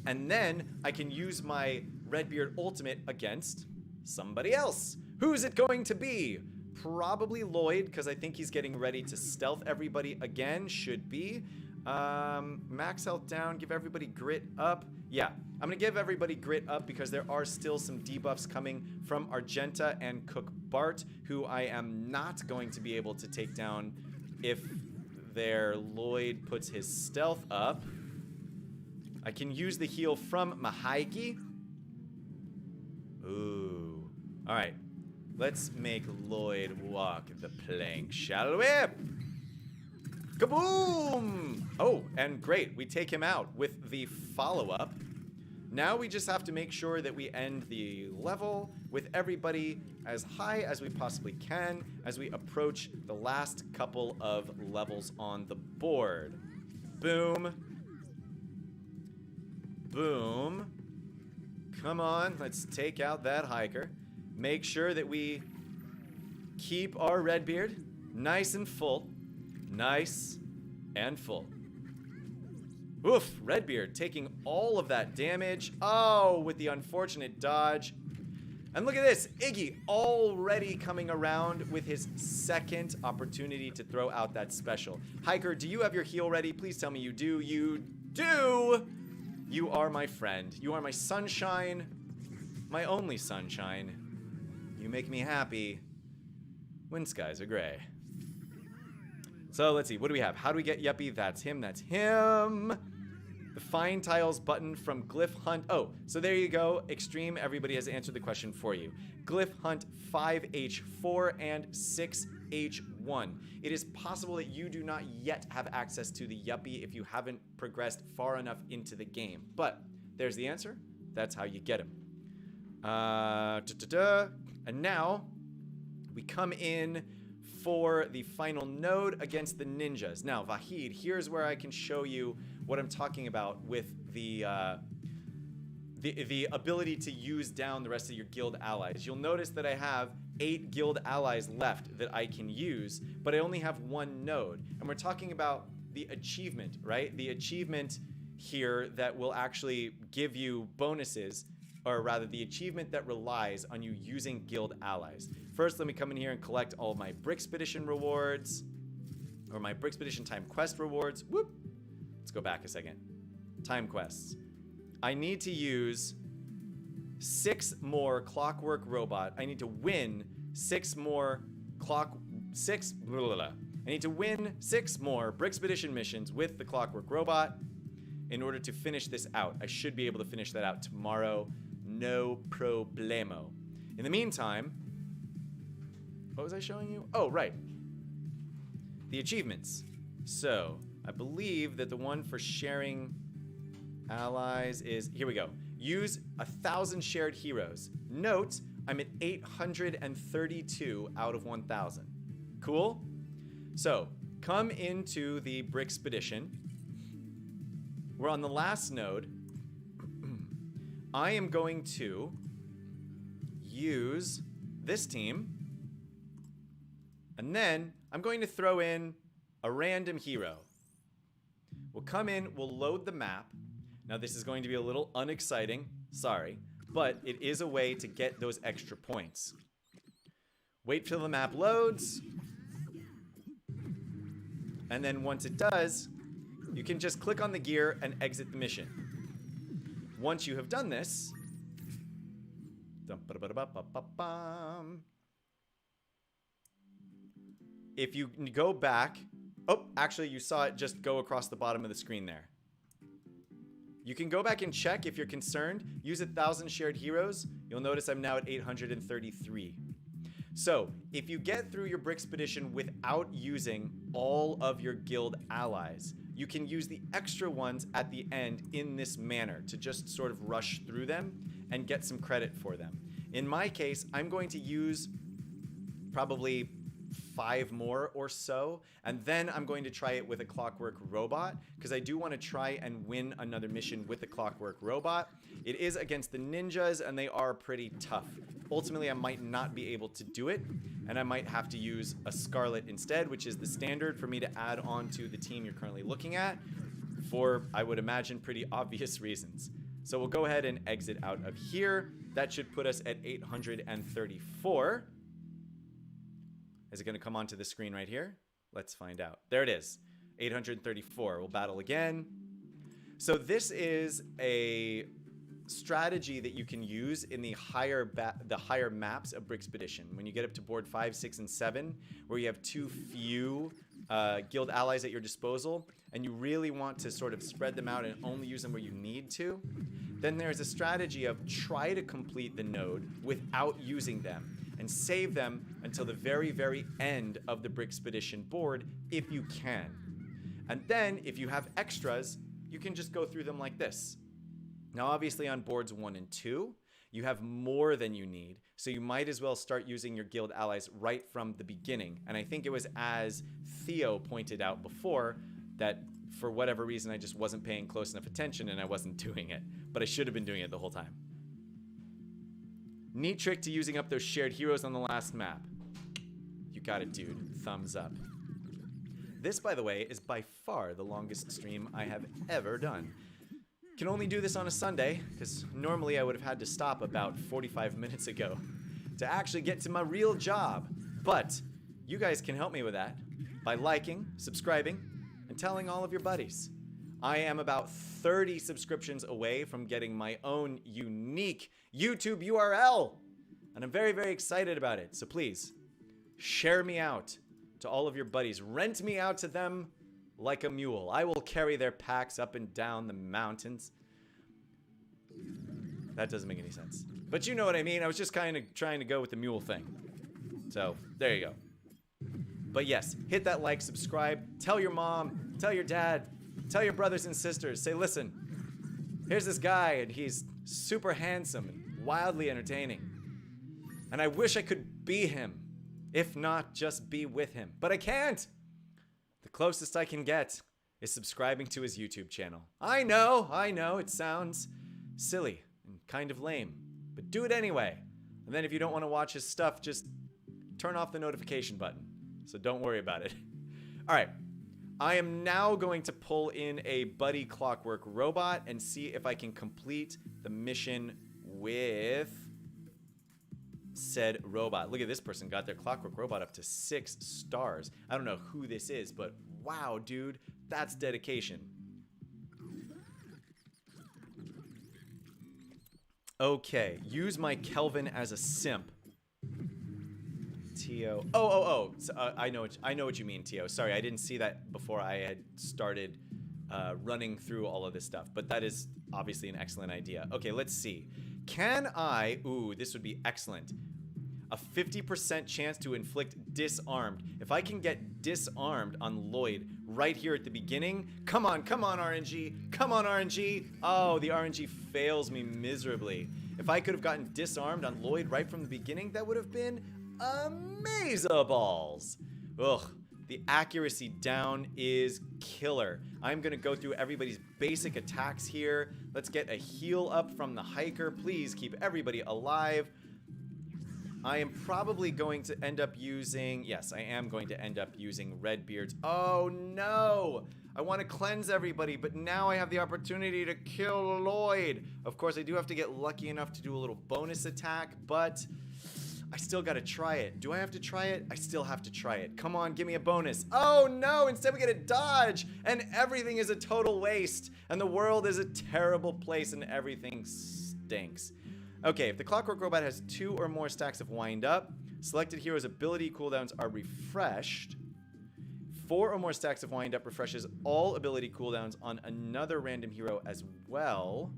And then I can use my Redbeard ultimate against somebody else. Who's it going to be? Probably Lloyd, because I think he's getting ready to stealth everybody again. Should be. Max health down, give everybody grit up. Yeah, I'm going to give everybody grit up because there are still some debuffs coming from Argenta and Cook Bart, who I am not going to be able to take down if their Lloyd puts his stealth up. I can use the heal from Mahaiki. Ooh. All right. Let's make Lloyd walk the plank, shall we? Kaboom! Oh, and great. We take him out with the follow-up. Now we just have to make sure that we end the level with everybody as high as we possibly can as we approach the last couple of levels on the board. Boom. Boom. Come on, let's take out that hiker. Make sure that we keep our Redbeard nice and full. Nice and full. Oof, Redbeard taking all of that damage. Oh, with the unfortunate dodge. And look at this, Iggy already coming around with his second opportunity to throw out that special. Hiker, do you have your heal ready? Please tell me you do. You do! You are my friend. You are my sunshine. My only sunshine. You make me happy when skies are gray. So let's see, what do we have? How do we get Yuppie? That's him, that's him. The Find Tiles button from Glyph Hunt. Oh, so there you go. Extreme, everybody has answered the question for you. Glyph Hunt 5H4 and 6H1. It is possible that you do not yet have access to the Yuppie if you haven't progressed far enough into the game. But there's the answer. That's how you get him. And now we come in for the final node against the ninjas. Now, Vahid, here's where I can show you what I'm talking about with the ability to use down the rest of your guild allies. You'll notice that I have 8 guild allies left that I can use, but I only have 1 node. And we're talking about the achievement, right? The achievement here that will actually give you bonuses, or rather the achievement that relies on you using guild allies. First, let me come in here and collect all of my Brickspedition rewards. or my Brickspedition time quest rewards. Whoop. Let's go back a second. Time quests. I need to use 6 more clockwork robot. I need to win 6 more I need to win 6 more Brickspedition missions with the clockwork robot in order to finish this out. I should be able to finish that out tomorrow. No problemo. In the meantime, what was I showing you? Oh, right. The achievements. So, I believe that the one for sharing allies is, here we go. Use 1,000 shared heroes. Note, I'm at 832 out of 1,000. Cool? So, come into the Brickspedition. We're on the last node. I am going to use this team. And then I'm going to throw in a random hero. We'll come in, we'll load the map. Now this is going to be a little unexciting, sorry, but it is a way to get those extra points. Wait till the map loads. And then once it does, you can just click on the gear and exit the mission. Once you have done this, if you go back, oh, actually you saw it just go across the bottom of the screen there. You can go back and check if you're concerned. Use 1,000 shared heroes. You'll notice I'm now at 833. So, if you get through your Brickspedition without using all of your guild allies, you can use the extra ones at the end in this manner to just sort of rush through them and get some credit for them. In my case, I'm going to use probably 5 more or so, and then I'm going to try it with a clockwork robot because I do want to try and win another mission with the clockwork robot. It is against the ninjas and they are pretty tough. Ultimately, I might not be able to do it, and I might have to use a Scarlet instead, which is the standard for me to add on to the team you're currently looking at for, I would imagine, pretty obvious reasons. So we'll go ahead and exit out of here. That should put us at 834. Is it going to come onto the screen right here? Let's find out. There it is. 834. We'll battle again. So this is a strategy that you can use in the higher maps of Brickspedition. When you get up to board 5, 6, and 7, where you have too few guild allies at your disposal, and you really want to sort of spread them out and only use them where you need to, then there's a strategy of try to complete the node without using them and save them until the very, very end of the Brickspedition board if you can. And then, if you have extras, you can just go through them like this. Now, obviously on boards 1 and 2, you have more than you need, so you might as well start using your guild allies right from the beginning. And I think it was as Theo pointed out before that for whatever reason I just wasn't paying close enough attention and I wasn't doing it, but I should have been doing it the whole time. Neat trick to using up those shared heroes on the last map. You got it, dude. Thumbs up. This, by the way, is by far the longest stream I have ever done. Can only do this on a Sunday, because normally I would have had to stop about 45 minutes ago to actually get to my real job. But you guys can help me with that by liking, subscribing, and telling all of your buddies. I am about 30 subscriptions away from getting my own unique YouTube URL, and I'm very, very excited about it. So please, share me out to all of your buddies. Rent me out to them like a mule. I will carry their packs up and down the mountains. That doesn't make any sense. But you know what I mean. I was just kind of trying to go with the mule thing. So, there you go. But yes, hit that like, subscribe, tell your mom, tell your dad, tell your brothers and sisters. Say, listen, here's this guy and he's super handsome and wildly entertaining. And I wish I could be him. If not, just be with him. But I can't. The closest I can get is subscribing to his YouTube channel. I know, it sounds silly and kind of lame, but do it anyway. And then if you don't want to watch his stuff, just turn off the notification button. So don't worry about it. All right, I am now going to pull in a buddy clockwork robot and see if I can complete the mission with said robot. Look at this person, got their Clockwork Robot up to 6 stars. I don't know who this is, but wow, dude, that's dedication. Okay, use my Kelvin as a simp. Tio. Oh. So, I know what you mean, Tio. Sorry, I didn't see that before I had started running through all of this stuff. But that is obviously an excellent idea. Okay, let's see. Can I... Ooh, this would be excellent. A 50% chance to inflict disarmed. If I can get disarmed on Lloyd right here at the beginning. Come on, RNG. Come on, RNG. Oh, the RNG fails me miserably. If I could have gotten disarmed on Lloyd right from the beginning, that would have been amazeballs. Ugh, the accuracy down is killer. I'm gonna go through everybody's basic attacks here. Let's get a heal up from the hiker. Please keep everybody alive. I am probably going to end up using... Yes, I am going to end up using Redbeard's... Oh, no! I want to cleanse everybody, but now I have the opportunity to kill Lloyd. Of course, I do have to get lucky enough to do a little bonus attack, but I still got to try it. Do I have to try it? I still have to try it. Come on, give me a bonus. Oh, no! Instead, we get a dodge, and everything is a total waste, and the world is a terrible place, and everything stinks. Okay, if the Clockwork Robot has 2 or more stacks of Wind Up, selected hero's ability cooldowns are refreshed. 4 or more stacks of Wind Up refreshes all ability cooldowns on another random hero as well.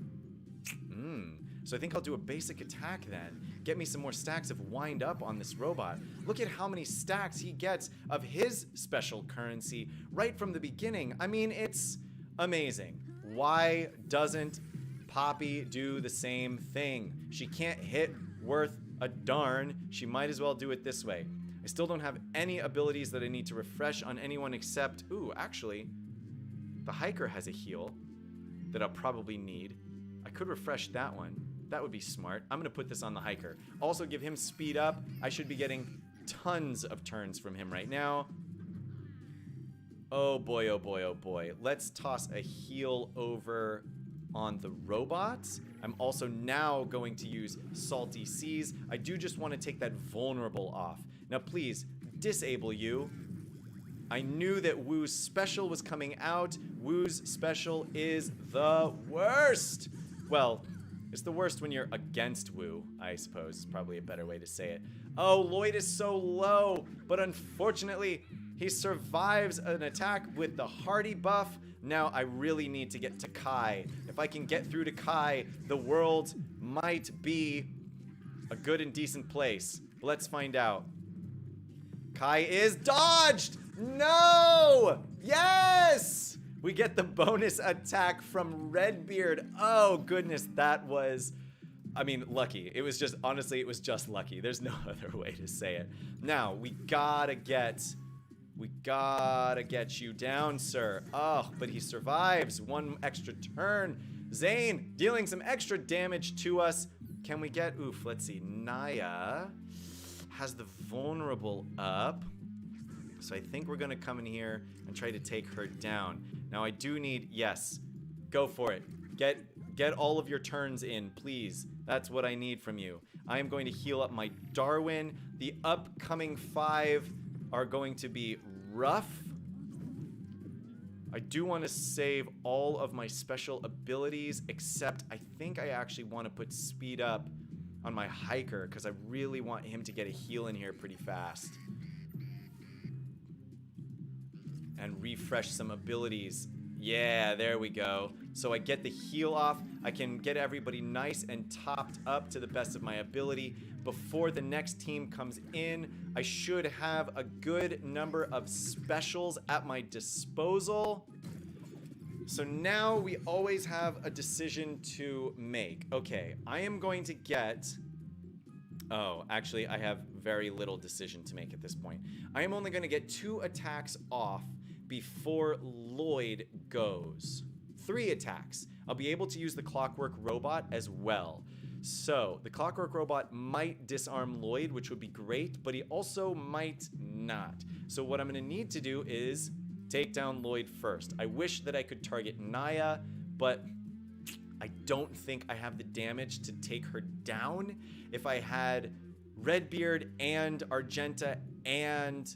So I think I'll do a basic attack then. Get me some more stacks of Wind Up on this robot. Look at how many stacks he gets of his special currency right from the beginning. I mean, it's amazing. Why doesn't Poppy do the same thing? She can't hit worth a darn. She might as well do it this way. I still don't have any abilities that I need to refresh on anyone except... Ooh, actually, the hiker has a heal that I'll probably need. I could refresh that one. That would be smart. I'm going to put this on the hiker. Also give him speed up. I should be getting tons of turns from him right now. Oh boy, oh boy, oh boy. Let's toss a heal over on the robots. I'm also now going to use Salty Seas. I do just want to take that vulnerable off. Now please, disable you. I knew that Woo's special was coming out. Woo's special is the worst. Well, it's the worst when you're against Woo, I suppose is probably a better way to say it. Oh, Lloyd is so low, but unfortunately, he survives an attack with the Hardy buff. Now I really need to get to Kai. If I can get through to Kai, the world might be a good and decent place. Let's find out. Kai is dodged! No! Yes! We get the bonus attack from Redbeard. Oh, goodness, that was... I mean, lucky. It was just, honestly, it was just lucky. There's no other way to say it. Now, we gotta get you down, sir. Oh, but he survives. 1 extra turn. Zane dealing some extra damage to us. Can we get, oof, let's see. Naya has the vulnerable up. So I think we're gonna come in here and try to take her down. Now I do need, yes, go for it. Get all of your turns in, please. That's what I need from you. I am going to heal up my Darwin. The upcoming 5 are going to be rough. I do want to save all of my special abilities, except I think I actually want to put speed up on my hiker because I really want him to get a heal in here pretty fast. And refresh some abilities. Yeah, there we go. So I get the heal off. I can get everybody nice and topped up to the best of my ability. Before the next team comes in, I should have a good number of specials at my disposal. So now we always have a decision to make. Okay, I am going to get... Oh, actually, I have very little decision to make at this point. I am only going to get 2 attacks off before Lloyd goes. 3 attacks. I'll be able to use the Clockwork Robot as well. So, the Clockwork Robot might disarm Lloyd, which would be great, but he also might not. So what I'm going to need to do is take down Lloyd first. I wish that I could target Naya, but I don't think I have the damage to take her down. If I had Redbeard and Argenta and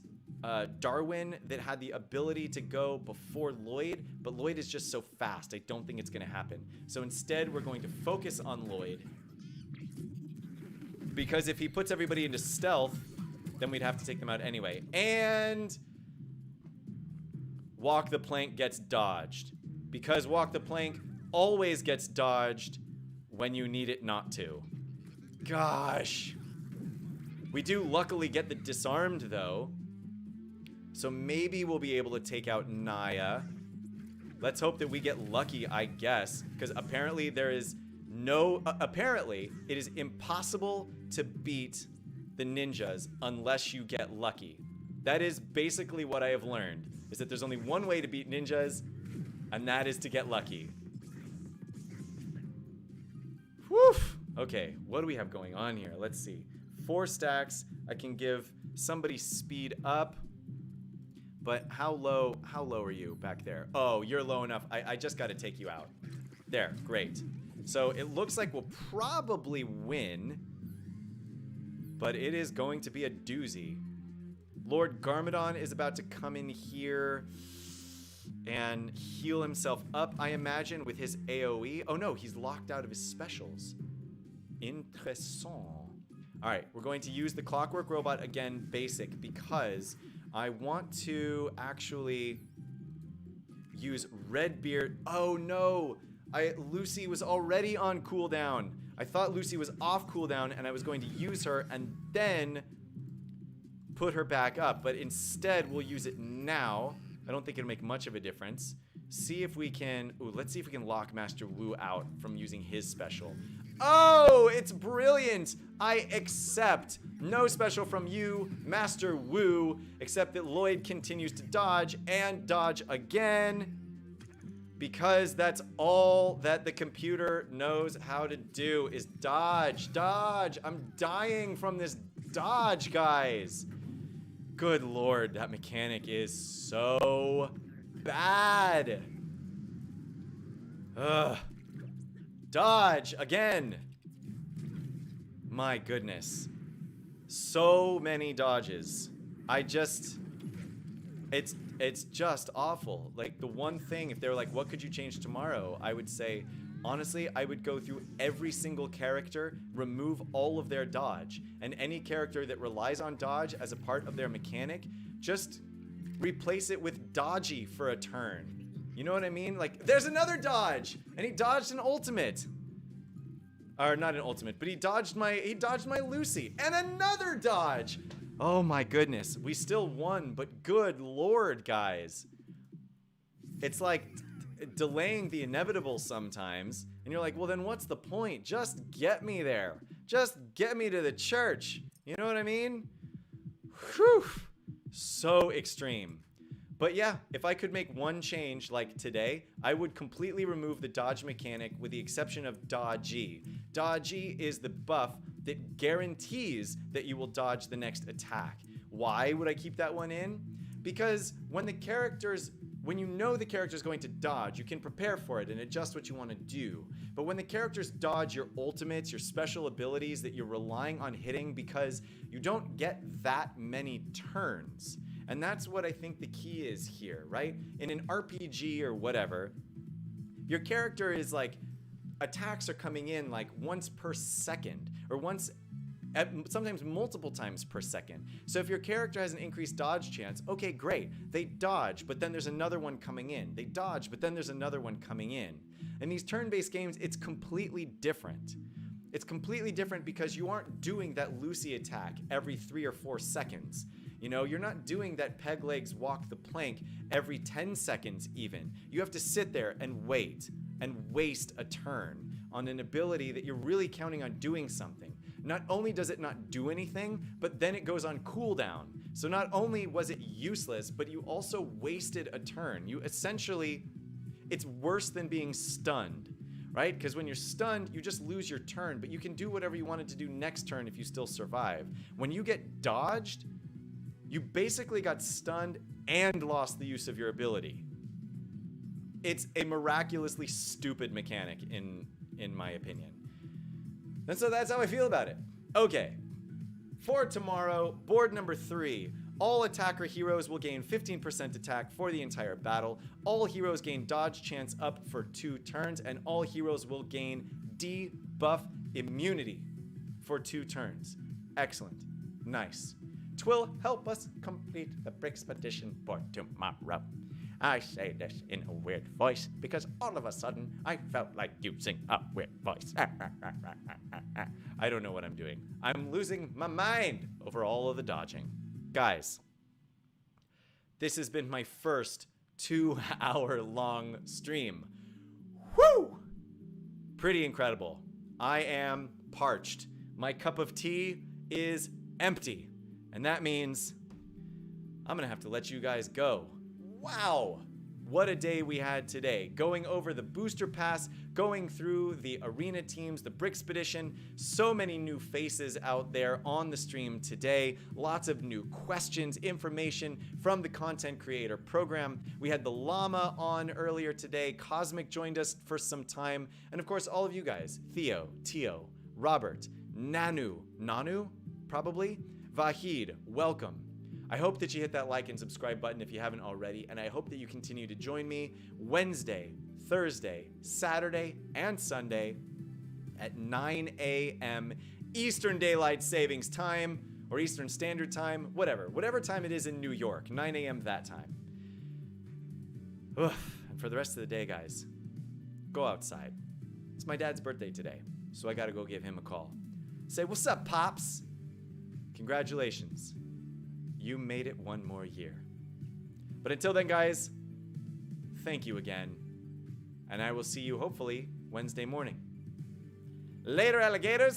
Darwin that had the ability to go before Lloyd, but Lloyd is just so fast. I don't think it's going to happen. So instead, we're going to focus on Lloyd, because if he puts everybody into stealth, then we'd have to take them out anyway. And Walk the Plank gets dodged, because Walk the Plank always gets dodged when you need it not to. Gosh. We do luckily get the disarmed though, so maybe we'll be able to take out Naya. Let's hope that we get lucky, I guess, because apparently there is no... apparently, it is impossible to beat the ninjas unless you get lucky. That is basically what I have learned, is that there's only one way to beat ninjas, and that is to get lucky. Whew! Okay, what do we have going on here? Let's see. 4 stacks. I can give somebody speed up. But how low are you back there? Oh, you're low enough. I just got to take you out. There, great. So it looks like we'll probably win, but it is going to be a doozy. Lord Garmadon is about to come in here and heal himself up, I imagine, with his AoE. Oh no, he's locked out of his specials. Interessant. All right, we're going to use the Clockwork Robot again, basic, because I want to actually use Redbeard. Oh no, Lucy was already on cooldown. I thought Lucy was off cooldown and I was going to use her and then put her back up, but instead we'll use it now. I don't think it'll make much of a difference. See if we can, let's see if we can lock Master Wu out from using his special. Oh, it's brilliant. I accept. No special from you, Master Wu, except that Lloyd continues to dodge and dodge again, because that's all that the computer knows how to do is dodge, dodge. I'm dying from this dodge, guys. Good Lord, that mechanic is so bad. Ugh. Dodge again. My goodness. So many dodges. It's just awful. Like, the one thing, if they're like, what could you change tomorrow? I would say, honestly, I would go through every single character, remove all of their dodge, and any character that relies on dodge as a part of their mechanic, just replace it with dodgy for a turn. You know what I mean? Like, there's another dodge, and he dodged an ultimate. Or not an ultimate, but he dodged my Lucy, and another dodge. Oh my goodness, we still won, but good Lord, guys. It's like delaying the inevitable sometimes, and you're like, well then what's the point? Just get me there. Just get me to the church. You know what I mean? Whew. So extreme. But yeah, if I could make one change like today, I would completely remove the dodge mechanic with the exception of dodgy. Dodgy is the buff that guarantees that you will dodge the next attack. Why would I keep that one in? Because when you know the character is going to dodge, you can prepare for it and adjust what you want to do. But when the characters dodge your ultimates, your special abilities that you're relying on hitting because you don't get that many turns. And that's what I think the key is here, right? In an RPG or whatever, your character is like, attacks are coming in like once per second, or sometimes multiple times per second. So if your character has an increased dodge chance, okay, great. They dodge, but then there's another one coming in. They dodge, but then there's another one coming in. In these turn-based games, it's completely different. It's completely different because you aren't doing that Lucy attack every 3 or 4 seconds. You know, you're not doing that peg legs walk the plank every 10 seconds even. You have to sit there and wait and waste a turn on an ability that you're really counting on doing something. Not only does it not do anything, but then it goes on cooldown. So not only was it useless, but you also wasted a turn. You essentially, it's worse than being stunned, right? Because when you're stunned, you just lose your turn, but you can do whatever you wanted to do next turn if you still survive. When you get dodged, you basically got stunned and lost the use of your ability. It's a miraculously stupid mechanic in my opinion. And so that's how I feel about it. Okay. For tomorrow, board number 3. All attacker heroes will gain 15% attack for the entire battle. All heroes gain dodge chance up for 2 turns, and all heroes will gain debuff immunity for 2 turns. Excellent. Nice. Twill help us complete the Brixpedition for tomorrow. I say this in a weird voice because all of a sudden I felt like using a weird voice. I don't know what I'm doing. I'm losing my mind over all of the dodging. Guys, this has been my first 2-hour-long stream. Woo! Pretty incredible. I am parched. My cup of tea is empty. And that means I'm gonna have to let you guys go. Wow! What a day we had today. Going over the booster pass, going through the arena teams, the Brixpedition, so many new faces out there on the stream today. Lots of new questions, information from the content creator program. We had the llama on earlier today. Cosmic joined us for some time. And of course, all of you guys, Theo, Tio, Robert, Nanu, probably, Vahid, welcome. I hope that you hit that like and subscribe button if you haven't already, and I hope that you continue to join me Wednesday, Thursday, Saturday, and Sunday at 9 a.m. Eastern Daylight Savings Time, or Eastern Standard Time, whatever time it is in New York, 9 a.m. that time. Ugh. And for the rest of the day, guys, go outside. It's my dad's birthday today, so I gotta go give him a call. Say, what's up, Pops? Congratulations. You made it one more year. But until then, guys, thank you again. And I will see you hopefully Wednesday morning. Later, alligators.